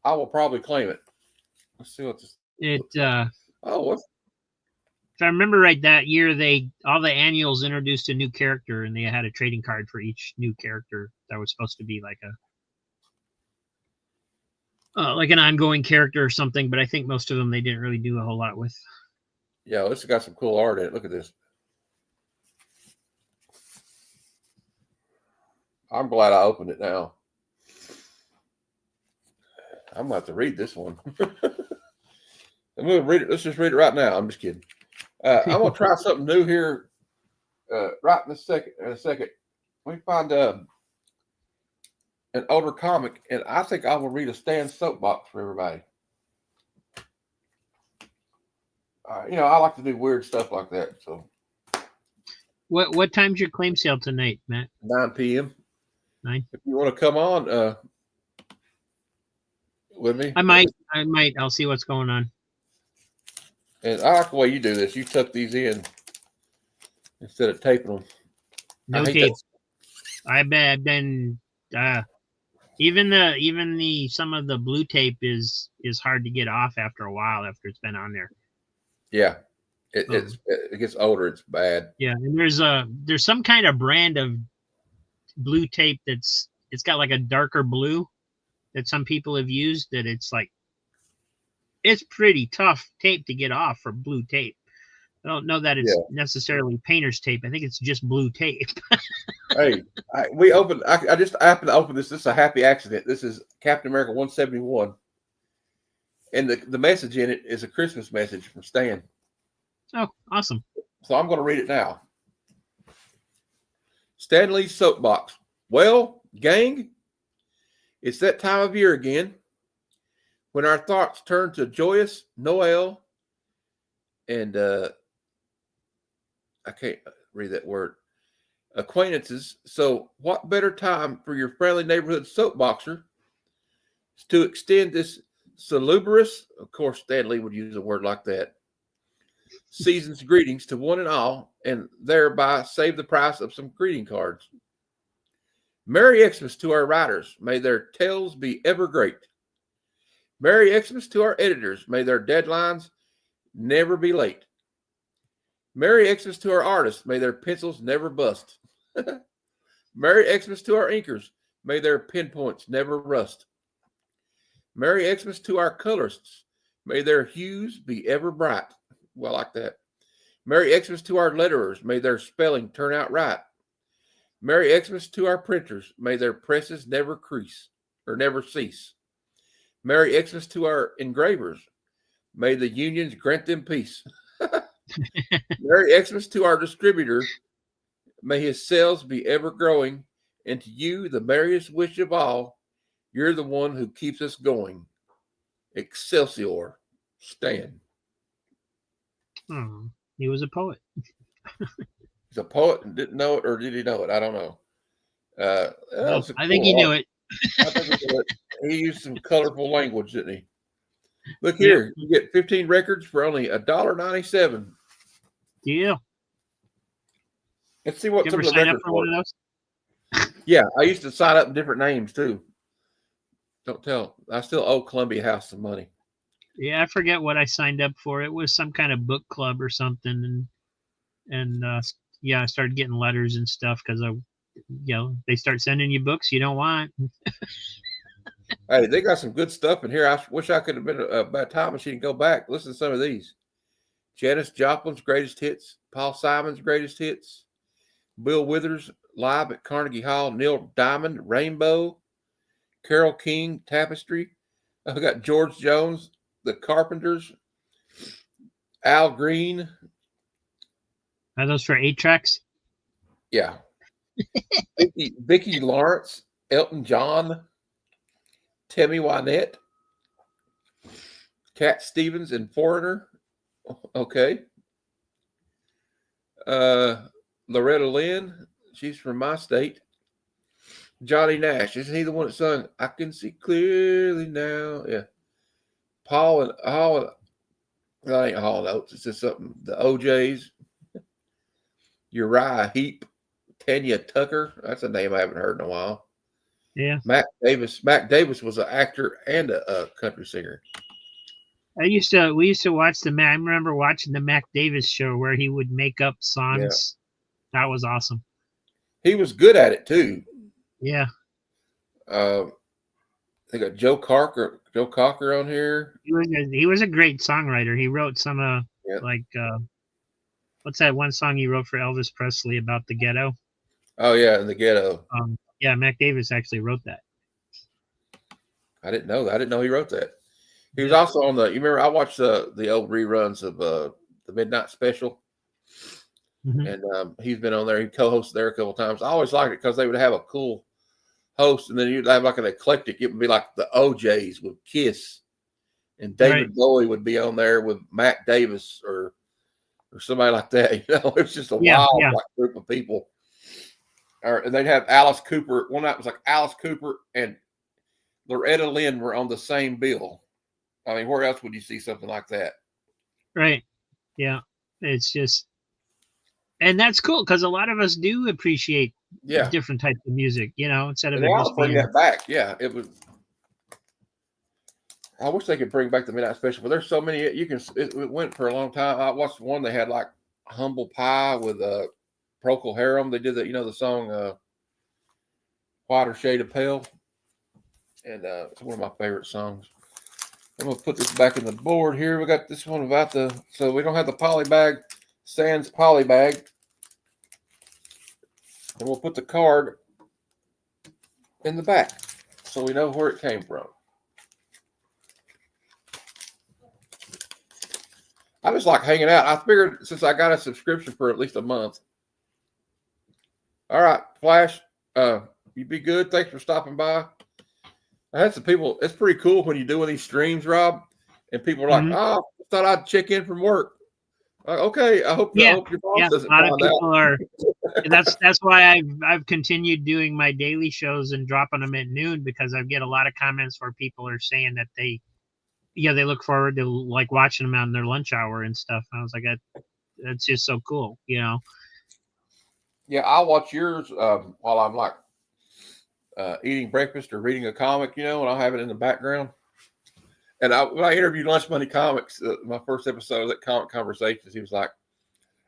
I will probably claim it. Let's see what this. What's. If I remember right, that year all the annuals introduced a new character, and they had a trading card for each new character that was supposed to be like an ongoing character or something. But I think most of them they didn't really do a whole lot with. Yeah, this has got some cool art in it. Look at this. I'm glad I opened it now. I'm about to read this one. I'm going to read it. Let's just read it right now. I'm just kidding. I'm going to try something new here right in a second. Let me find an older comic, and I think I will read a Stan soapbox for everybody. I like to do weird stuff like that. So, what time's your claim sale tonight, Matt? 9 p.m. 9. If you want to come on with me, I might. I'll see what's going on. And I like the way you do this. You tuck these in instead of taping them. No hate tape. that. I bet I've been even the some of the blue tape is hard to get off after a while after it's been on there. Yeah, it gets older. It's bad. Yeah, and there's some kind of brand of blue tape it's got like a darker blue that some people have used that it's pretty tough tape to get off for blue tape. I don't know that it's Yeah. necessarily painter's tape. I think it's just blue tape. Hey, we opened. I just happened to open this. This is a happy accident. This is Captain America 171, and the message in it is a Christmas message from Stan. Oh, awesome. So I'm going to read it now. Stan Lee's soapbox. Well, gang, it's that time of year again when our thoughts turn to joyous Noel and I can't read that word. Acquaintances. So what better time for your friendly neighborhood soapboxer to extend this salubrious, of course Stan Lee would use a word like that, season's greetings to one and all, and thereby save the price of some greeting cards. Merry Xmas to our writers. May their tales be ever great. Merry Xmas to our editors. May their deadlines never be late. Merry Xmas to our artists. May their pencils never bust. Merry Xmas to our inkers. May their pen points never rust. Merry Xmas to our colorists. May their hues be ever bright. Well, I like that. Merry Xmas to our letterers. May their spelling turn out right. Merry Xmas to our printers. May their presses never crease or never cease. Merry Xmas to our engravers. May the unions grant them peace. Merry Xmas to our distributor. May his sales be ever growing. And to you, the merriest wish of all, you're the one who keeps us going. Excelsior, Stan. Oh, he was a poet. He's a poet and didn't know it, or did he know it? I don't know. I think he knew it. I think he knew it. He used some colorful language, didn't he? Look here, you get 15 records for only $1.97. Yeah. Let's see what You some ever of the sign up records for one of those? Yeah, I used to sign up in different names too. Don't tell. I still owe Columbia House some money. Yeah, I forget what I signed up for. It was some kind of book club or something, and I started getting letters and stuff because they start sending you books you don't want. Hey, they got some good stuff in here. I wish I could have been a time machine and go back. Listen to some of these. Janis Joplin's greatest hits, Paul Simon's greatest hits, Bill Withers live at Carnegie Hall, Neil Diamond, Rainbow, Carole King, Tapestry. I got George Jones, The Carpenters, Al Green. Are those for 8 tracks? Yeah. Vicki Lawrence, Elton John, Tammy Wynette, Cat Stevens, and Foreigner. Okay. Loretta Lynn, she's from my state. Johnny Nash, isn't he the one that sung "I Can See Clearly Now"? Yeah. Hall, that ain't Hall Notes. It's just something. The OJs. Uriah Heep, Tanya Tucker. That's a name I haven't heard in a while. Yeah. Mac Davis. Mac Davis was an actor and a country singer. We used to watch I remember watching the Mac Davis show where he would make up songs. Yeah. That was awesome. He was good at it too. Yeah. They got Joe Cocker on here. He was a great songwriter. He wrote some what's that one song he wrote for Elvis Presley about the ghetto? Oh yeah, in the ghetto. Yeah, Mac Davis actually wrote that. I didn't know that. I didn't know he wrote that. He was also on you remember I watched the old reruns of the Midnight Special. Mm-hmm. And he's been on there. He co-hosted there a couple times. I always liked it because they would have a cool host, and then you'd have like an eclectic. It would be like the OJs with Kiss, and David Bowie would be on there with Mac Davis or somebody like that. You know, it's just a wild like, group of people. And they'd have Alice Cooper. One night it was like Alice Cooper and Loretta Lynn were on the same bill. I mean, where else would you see something like that? Right. Yeah. It's just And that's cool because a lot of us do appreciate Yeah, different types of music, instead of and they it ought just to bring being that back. Yeah, it was. I wish they could bring back the Midnight Special, but there's so many. You can. It went for a long time. I watched one. They had like Humble Pie with Procol Harum. They did the song "Whiter Shade of Pale," and it's one of my favorite songs. I'm gonna put this back in the board here. We got this one about so we don't have the poly bag, sans poly bag, and we'll put the card in the back so we know where it came from. I just like hanging out. I figured since I got a subscription for at least a month. All right, Flash, you be good. Thanks for stopping by. I had some people. It's pretty cool when you do one of these streams, Rob, and people are like, Mhm. "Oh, I thought I'd check in from work." Like, okay, I hope Yeah, your boss yeah. doesn't A lot of find out. people are. That's why I've continued doing my daily shows and dropping them at noon because I get a lot of comments where people are saying that they look forward to like watching them on their lunch hour and stuff. And I was like, that's just so cool, Yeah, I'll watch yours while I'm like eating breakfast or reading a comic, and I'll have it in the background. And when I interviewed Lunch Money Comics, my first episode of Comic Conversations, he was like,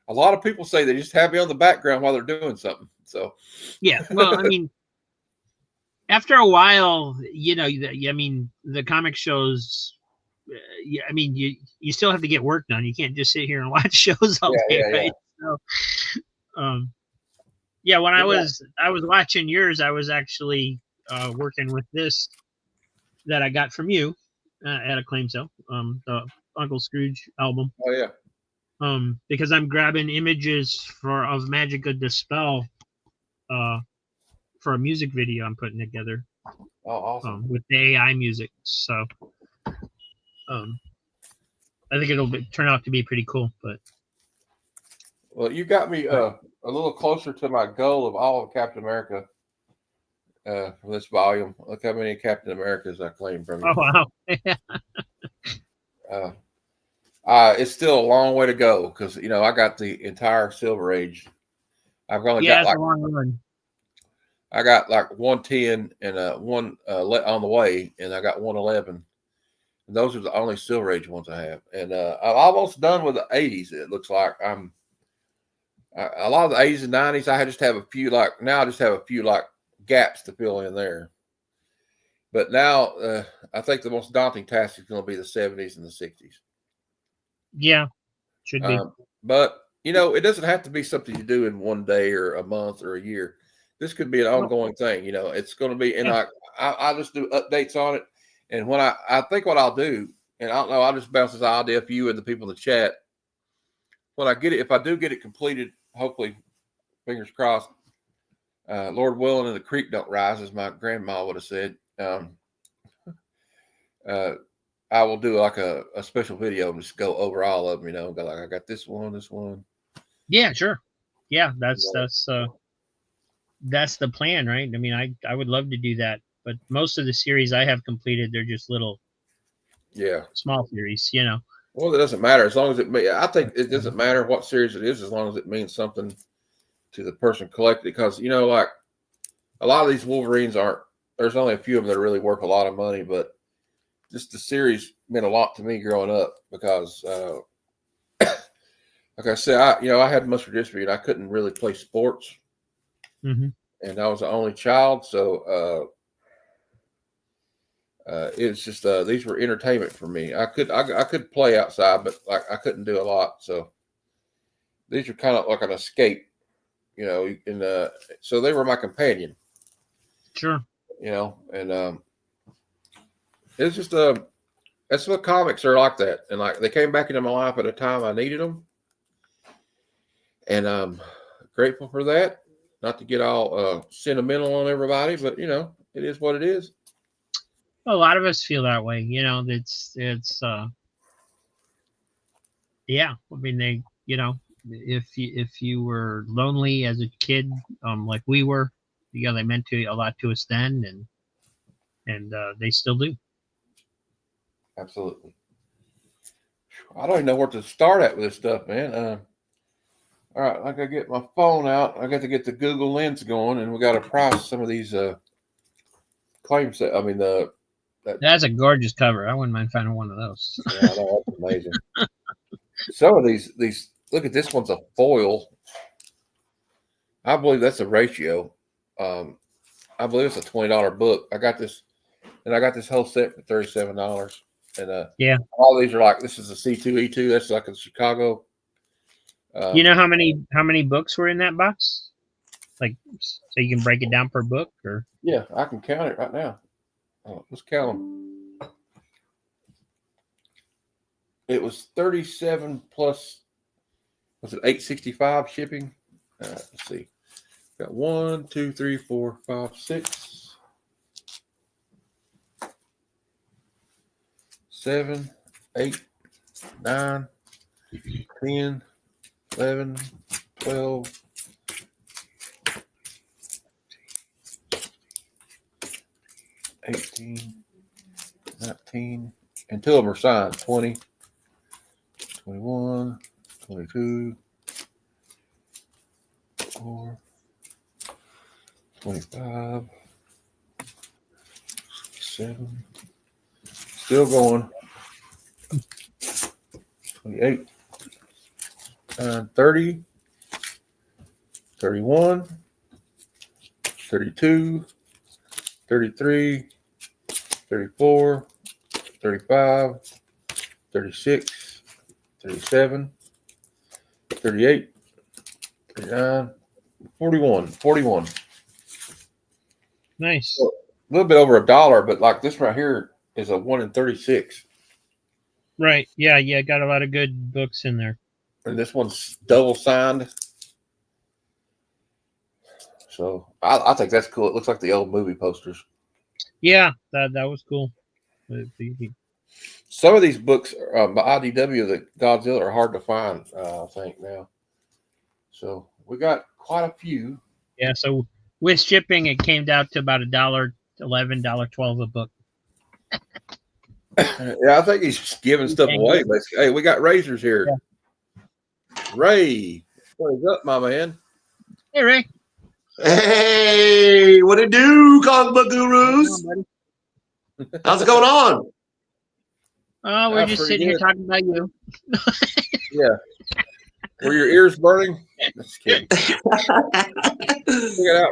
a lot of people say they just have me on the background while they're doing something. So, yeah. Well, I mean, after a while, the comic shows. I mean, you still have to get work done. You can't just sit here and watch shows all day, yeah. right? So, yeah, when I was watching yours, I was actually working with this that I got from you at a claim sale, the Uncle Scrooge album. Oh yeah. Because I'm grabbing images of Magica Dispel for a music video I'm putting together. Oh, awesome. With the AI music, so I think it'll turn out to be pretty cool. But well, you got me a little closer to my goal of all of Captain America from this volume. Look how many Captain Americas I claim from you. oh wow. It's still a long way to go because I got the entire Silver Age. I've only got it's a long run. I got like 110 and one on the way, and I got 111. And those are the only Silver Age ones I have. And I'm almost done with the 80s. It looks like a lot of the 80s and 90s. I just have a few gaps to fill in there. But now I think the most daunting task is going to be the 70s and the 60s. Yeah, should be. But it doesn't have to be something you do in one day or a month or a year. This could be an ongoing thing. It's going to be, and I just do updates on it. And when I think what I'll do, and I don't know, I'll just bounce this idea for you and the people in the chat. When I get it, if I do get it completed, hopefully, fingers crossed, Lord willing, and the creek don't rise, as my grandma would have said. I will do like a special video and just go over all of them. Go like, I got this one. Yeah, sure. Yeah, that's the plan, right? I mean, I would love to do that, but most of the series I have completed, they're just little, small series, Well, it doesn't matter as long as I think it doesn't matter what series it is as long as it means something to the person collecting. Because like a lot of these Wolverines there's only a few of them that really worth a lot of money, but just the series meant a lot to me growing up because, like I said, I had muscular dystrophy and I couldn't really play sports. Mm-hmm. And I was the only child, so it's just these were entertainment for me. I could play outside, but like I couldn't do a lot. So these are kind of like an escape, and so they were my companion. Sure. And it's just that's what comics are like that, and like they came back into my life at a time I needed them, and I'm grateful for that. Not to get all sentimental on everybody, but it is what it is. A lot of us feel that way, it's yeah. I mean, if you were lonely as a kid, like we were, they meant a lot to us then, and they still do. Absolutely. I don't even know where to start at with this stuff, man. All right, I gotta get my phone out. I got to get the Google Lens going, and we got to price some of these claim set. I mean, That's a gorgeous cover. I wouldn't mind finding one of those. yeah, I know, that's amazing. Some of these look at this one's a foil. I believe that's a ratio. I believe it's a $20 book. I got this whole set for $37. And Yeah. all these are like, this is a C2E2. That's like a Chicago. You know how many books were in that box? Like, so you can break it down per book, or Yeah, I can count it right now. Let's count them. It was 37 plus. Was it 865 shipping? Let's see. Got 1, 2, 3, 4, 5, 6, 7, 8, 9, 10, 11, 12, 18, 19, and 2 of them are signed. 20, 21, 22, 24, 25, 27, still going. 28, 30, 31, 32, 33, 34, 35, 36, 37, 38, 39, 41. nice. A little bit over $1, but like this right here is a 1 in 36. Right. Yeah. Got a lot of good books in there. And this one's double signed. So I think that's cool. It looks like the old movie posters. Yeah, that was cool. Some of these books by IDW, the Godzilla, are hard to find, I think, now. So we got quite a few. Yeah, so with shipping, it came down to about $1.11, $1.12 a book. Yeah, I think he's just giving stuff away. Basically. Hey, we got razors here. Yeah. Ray, what is up, my man? Hey, Ray. Hey, what it do, comic book gurus? How's it going on? Oh, we're just sitting here talking about you. Yeah. Were your ears burning? Just kidding.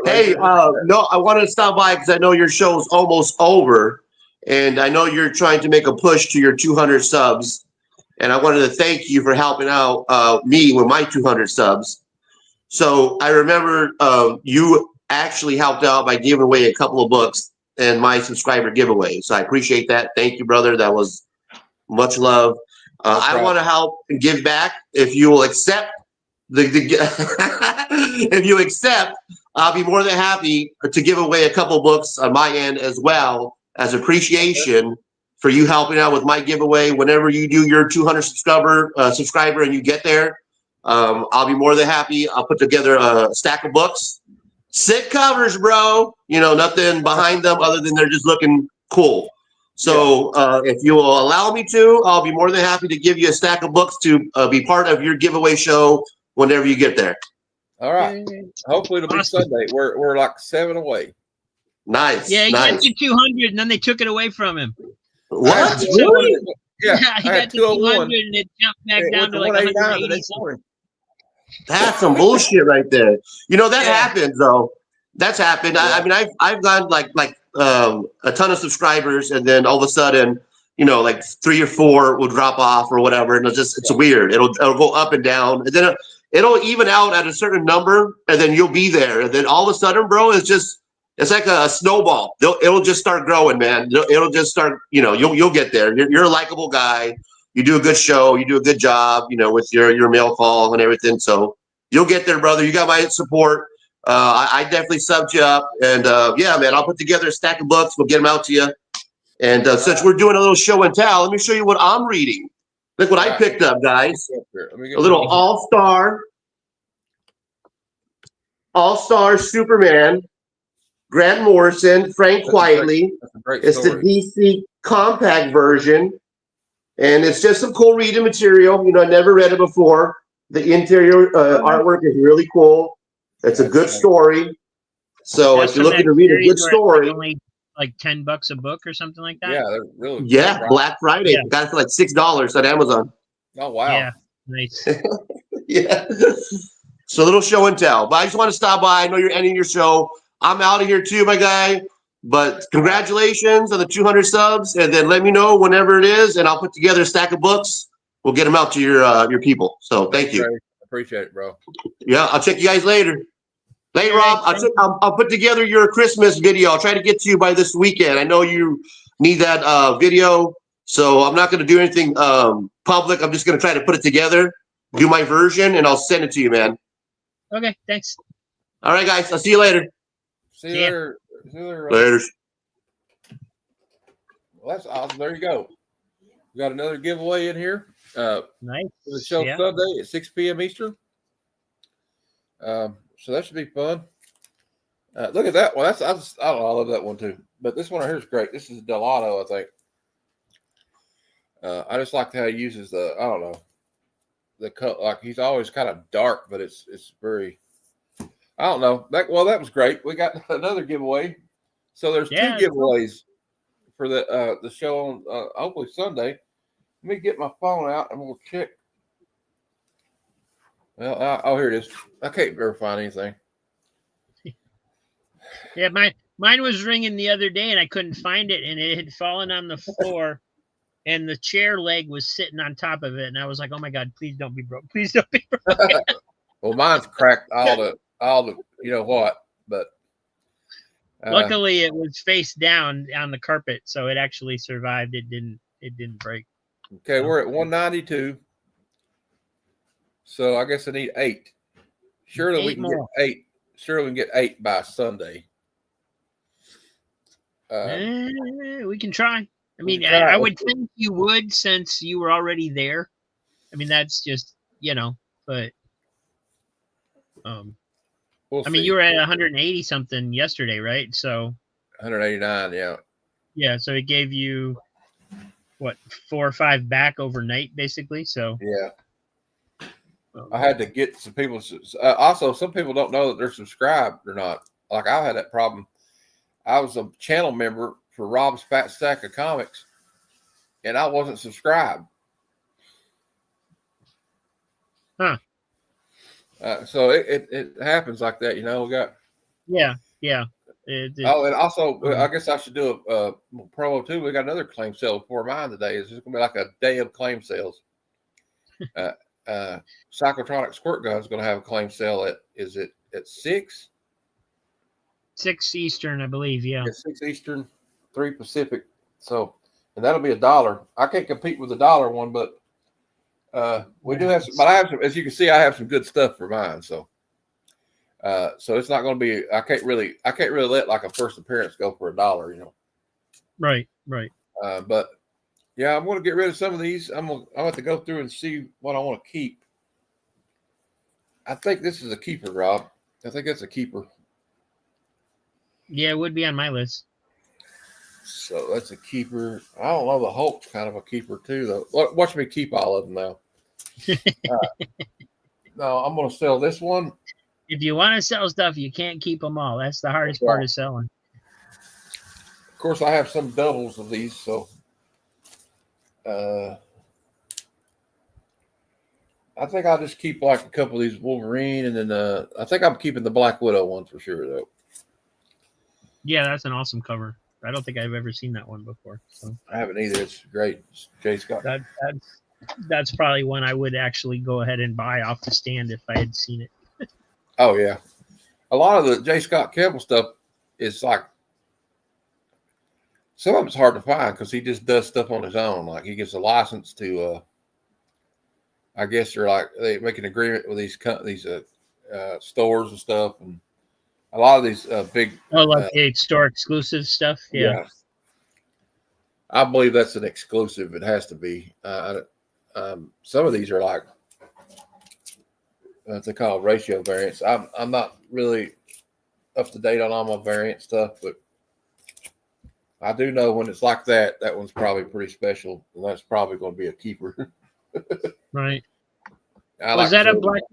Hey, no, I wanted to stop by because I know your show's almost over, and I know you're trying to make a push to your 200 subs, and I wanted to thank you for helping out me with my 200 subs. So I remember you actually helped out by giving away a couple of books in my subscriber giveaway. So I appreciate that. Thank you, brother. That was much love. I want to help and give back. If you will accept if you accept, I'll be more than happy to give away a couple of books on my end as well as appreciation for you helping out with my giveaway. Whenever you do your 200 subscriber and you get there, I'll be more than happy. I'll put together a stack of books, sick covers, bro. You know, nothing behind them other than they're just looking cool. So if you will allow me to, I'll be more than happy to give you a stack of books to be part of your giveaway show whenever you get there. All right. Hopefully it'll be Sunday. We're like 7 away. Nice. Yeah, he nice. got to 200 and then they took it away from him. What? Really? Yeah, He got to 200 and it jumped back down to like 180 something. That's some bullshit right there. You know, that happens though. That's happened. Yeah. I mean, I've gotten like a ton of subscribers, and then all of a sudden, you know, like 3 or 4 will drop off or whatever, and it's weird. It'll go up and down, and then it'll even out at a certain number, and then you'll be there, and then all of a sudden, bro, it's like a snowball. It'll just start growing, man. It'll just start. You know, you'll get there. You're a likable guy. You do a good show. You do a good job. You know, with your mail call and everything. So you'll get there, brother. You got my support. I definitely subbed you up, and yeah, man, I'll put together a stack of books. We'll get them out to you. And since we're doing a little show and tell, let me show you what I'm reading. Look what I picked up, guys. A little All-Star Superman, Grant Morrison, Frank Quitely. It's the DC compact version, and it's just some cool reading material. You know, I never read it before. The interior artwork is really cool. It's a good story. So That's if you're from looking that to read a series good where it's, story, like, only like $10 a book or something like that. Yeah, they're really. yeah, Black Friday. Yeah. Got it for like $6 at Amazon. Oh wow. Yeah, nice. Yeah. So a little show and tell. But I just want to stop by. I know you're ending your show. I'm out of here too, my guy. But congratulations on the 200 subs, and then let me know whenever it is, and I'll put together a stack of books. We'll get them out to your people. So thank you. Trey. Appreciate it, bro. Yeah, I'll check you guys later. Hey, All Rob, right, thank I'll put together your Christmas video. I'll try to get to you by this weekend. I know you need that video, so I'm not going to do anything public. I'm just going to try to put it together, do my version, and I'll send it to you, man. Okay, thanks. All right, guys. I'll see you later. See you Yeah. later. See you later. Later. Well, that's awesome. There you go. We got another giveaway in here. Nice. For the show Yeah. Sunday at 6 p.m. Eastern. So that should be fun. Look at that one. I don't know. I love that one too. But this one right here is great. This is Delano, I think. I just like how he uses the, I don't know, the cut. Like he's always kind of dark, but it's very, I don't know. That was great. We got another giveaway. So there's Yeah, two giveaways for the show on hopefully Sunday. Let me get my phone out and we'll check. Well, oh, here it is. I can't ever find anything. Yeah, mine was ringing the other day and I couldn't find it, and it had fallen on the floor and the chair leg was sitting on top of it, and I was like, oh my God, please don't be broke. Please don't be broke. Well, mine's cracked all the you know what, but Luckily it was face down on the carpet, so it actually survived. It didn't break. okay, we're at 192. So I guess I need 8. Surely we 8 can more. get 8. Surely we can get 8 by Sunday. We can try. I mean, can try. I would think you would, since you were already there. I mean, that's just, but We'll I mean, see. you were at 180 something yesterday, right? So 189, yeah. yeah, so it gave you what, 4 or 5 back overnight, basically. So Yeah. I had to get some people. Also, some people don't know that they're subscribed or not. Like I had that problem. I was a channel member for Rob's Fat Stack of Comics, and I wasn't subscribed. Huh. So it happens like that, We got. yeah. Oh, and also, I guess I should do a promo too. We got another claim sale before mine today. It's just gonna be like a day of claim sales. Cyclotronic Squirt Gun is going to have a claim sale at 6? 6 Eastern, I believe. Yeah. At 6 Eastern, 3 Pacific. So, and that'll be $1. I can't compete with the $1 one, but we do have some. But I have some, as you can see, I have some good stuff for mine. So, so it's not going to be. I can't really let like a first appearance go for $1. Right. But yeah, I'm going to get rid of some of these. I'm going to have to go through and see what I want to keep. I think this is a keeper, Rob. I think that's a keeper. Yeah, it would be on my list. So that's a keeper. I don't know. The Hulk's kind of a keeper too, though. Watch me keep all of them now. No, I'm going to sell this one. If you want to sell stuff, you can't keep them all. That's the hardest part of selling. Of course, I have some doubles of these, so I think I'll just keep like a couple of these Wolverine, and then I think I'm keeping the Black Widow one for sure, though. Yeah, that's an awesome cover. I don't think I've ever seen that one before. So I haven't either. It's great. It's Jay Scott. That's probably one I would actually go ahead and buy off the stand if I had seen it. Oh yeah, a lot of the J. Scott Campbell stuff is like some of it's hard to find because he just does stuff on his own. Like he gets a license to, I guess they make an agreement with these stores and stuff, and a lot of these big. Oh, like the store exclusive stuff. Yeah. I believe that's an exclusive. It has to be. Some of these are like what they call ratio variants. I'm not really up to date on all my variant stuff, but I do know when it's like that one's probably pretty special, and that's probably going to be a keeper. Right. I Was like that a Zodi. black?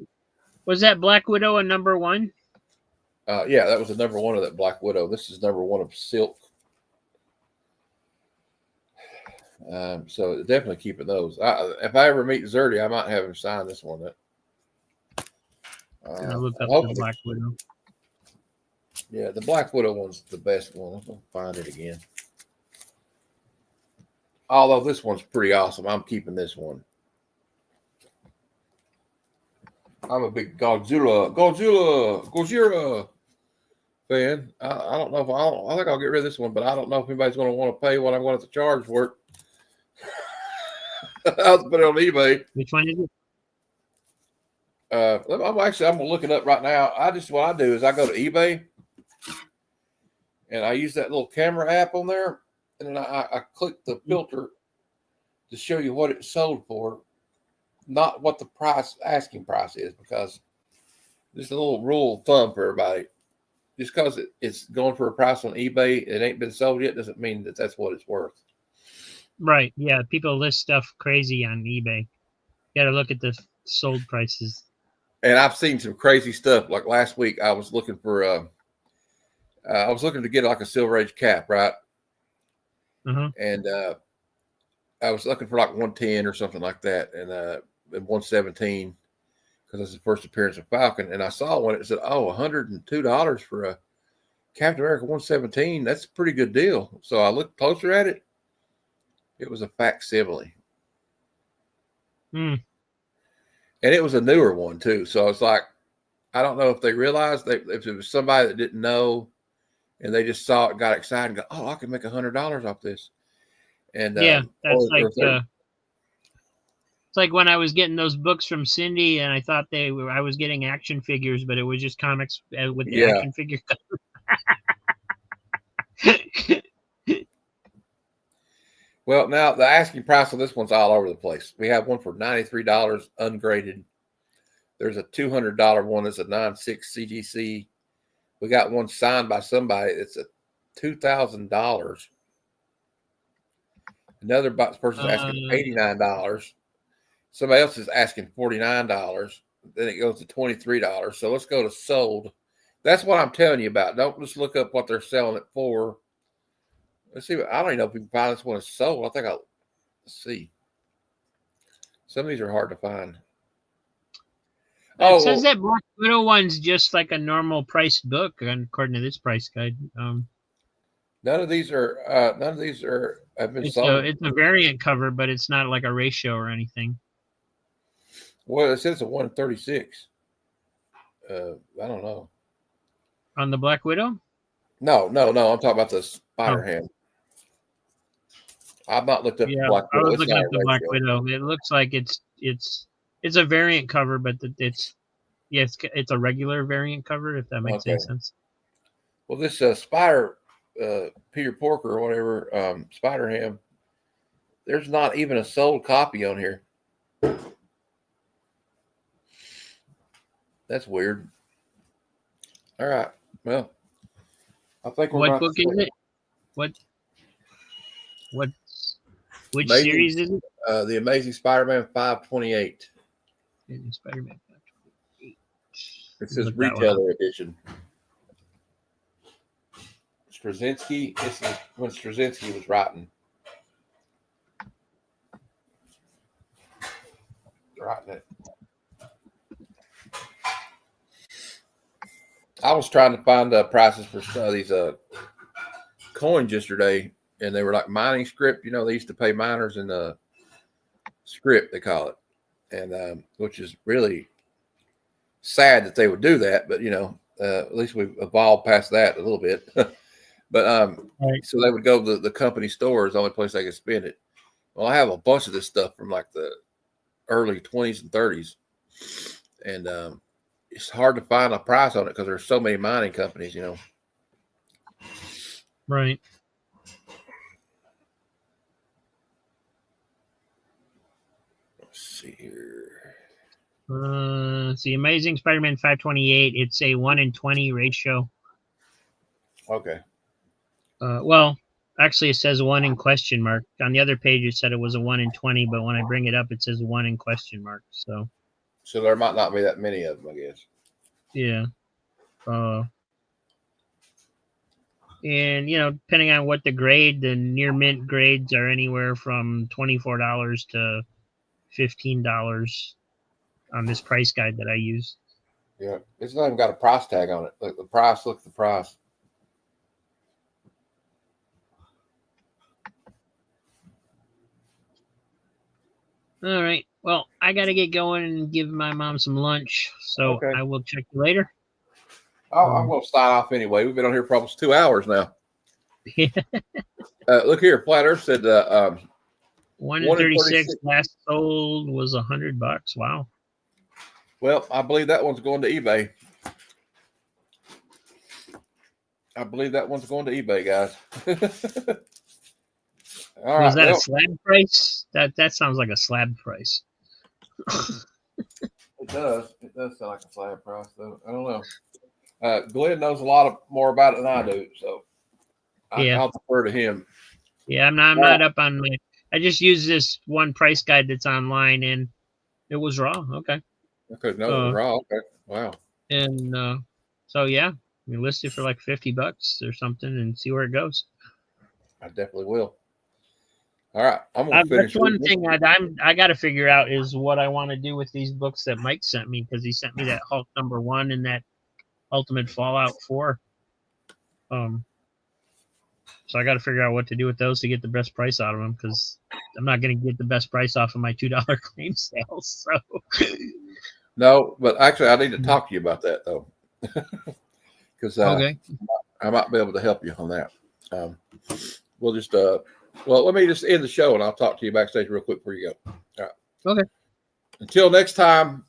Was that Black Widow a number 1? Yeah, that was the number 1 of that Black Widow. This is number 1 of Silk. So definitely keeping those. If I ever meet Zerdy, I might have him sign this one. I look up the hopefully- Black Widow. Yeah, the Black Widow one's the best one. I'm gonna find it again. Although this one's pretty awesome, I'm keeping this one. I'm a big Godzilla fan. I don't know if I think I'll get rid of this one, but I don't know if anybody's going to want to pay what I'm going to charge for it. I'll put it on eBay. Which one is it? I'm gonna look it up right now. What I do is I go to eBay and I use that little camera app on there, and then I click the filter to show you what it sold for, not what the asking price is, because just a little rule of thumb for everybody. Just because it's going for a price on eBay, it ain't been sold yet, doesn't mean that that's what it's worth. Right. Yeah. People list stuff crazy on eBay. You got to look at the sold prices. And I've seen some crazy stuff. Like last week, I was looking for to get like a Silver Age cap, right? Uh-huh. And I was looking for like 110 or something like that, and 117 because it's the first appearance of Falcon. And I saw one. It said, "Oh, $102 for a Captain America 117. That's a pretty good deal." So I looked closer at it. It was a facsimile. Hmm. And it was a newer one too. So it's like, I don't know if they realized if it was somebody that didn't know and they just saw it, got excited and go, "Oh, I can make $100 off this." And Yeah, that's or if they- it's like when I was getting those books from Cindy, and I thought I was getting action figures, but it was just comics with the Yeah. action figure cover. Well, now the asking price of this one's all over the place. We have one for $93 ungraded. There's a $200 one that's a 9.6 CGC. We got one signed by somebody. It's a $2,000. Another person's asking $89. Somebody else is asking $49. Then it goes to $23. So let's go to sold. That's what I'm telling you about. Don't just look up what they're selling it for. Let's see. I don't even know if we can find this one is sold. I think let's see. Some of these are hard to find. It says that Black Widow one's just like a normal priced book, according to this price guide. None of these have been sold. It's a variant cover, but it's not like a ratio or anything. Well, it says a 136. I don't know. On the Black Widow? No. I'm talking about the Spider Ham. I've not looked up Yeah, Black I Widow. was looking at the Black Widow. It looks like it's a variant cover, but it's a regular variant cover, if that makes any sense. Well, this Spider Peter Porker or whatever, Spider Ham, there's not even a sold copy on here. That's weird. All right. Well, I think we're What book is it? Which Amazing. series is it? The Amazing Spider-Man 528. Spider-Man. It says Look that one retailer edition. Straczynski. This is when Straczynski was writing it. I was trying to find prices for some of these coins yesterday, and they were like mining script. You know, they used to pay miners in script, they call it, and which is really sad that they would do that. But you know, at least we've evolved past that a little bit. But Right. So they would go to the company store is the only place they could spend it. Well, I have a bunch of this stuff from like the early 20s and 30s, and it's hard to find a price on it because there's so many mining companies, you know. Right. Let's see here. See, Amazing Spider-Man 528. It's a 1 in 20 ratio. Okay. Well, actually, it says 1 in question mark. On the other page, it said it was a 1 in 20, but when I bring it up, it says 1 in question mark. So So there might not be that many of them, I guess. Yeah. And depending on what the grade, the near mint grades are anywhere from $24 to $15 on this price guide that I use. Yeah, it's not even got a price tag on it. Look the price. Look at the price. All right. Well, I got to get going and give my mom some lunch. So Okay. I will check you later. I'm going to sign off anyway. We've been on here for almost 2 hours now. Look here, Flat Earth said 1 in 36 last sold was $100. Wow. Well, I believe that one's going to eBay. Guys. All Was right. that a slab price? That sounds like a slab price. It does. It does sound like a slab price, though. I don't know. Glenn knows a lot more about it than I do, so I'll defer to him. Yeah, I'm not up on my. I just use this one price guide that's online, and it was raw. Okay. Okay, no, raw. Okay, wow. And so yeah, we list it for like $50 or something, and see where it goes. I definitely will. All right, I'm gonna finish. That's one thing I got to figure out is what I want to do with these books that Mike sent me, because he sent me that Hulk #1 and that Ultimate Fallout 4. So I got to figure out what to do with those to get the best price out of them, because I'm not going to get the best price off of my $2 claim sales. So No, but actually, I need to talk to you about that though, because okay. I might be able to help you on that. We'll just well, let me just end the show and I'll talk to you backstage real quick before you go. All right. Okay. Until next time,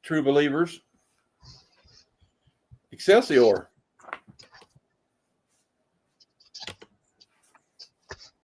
true believers, Excelsior.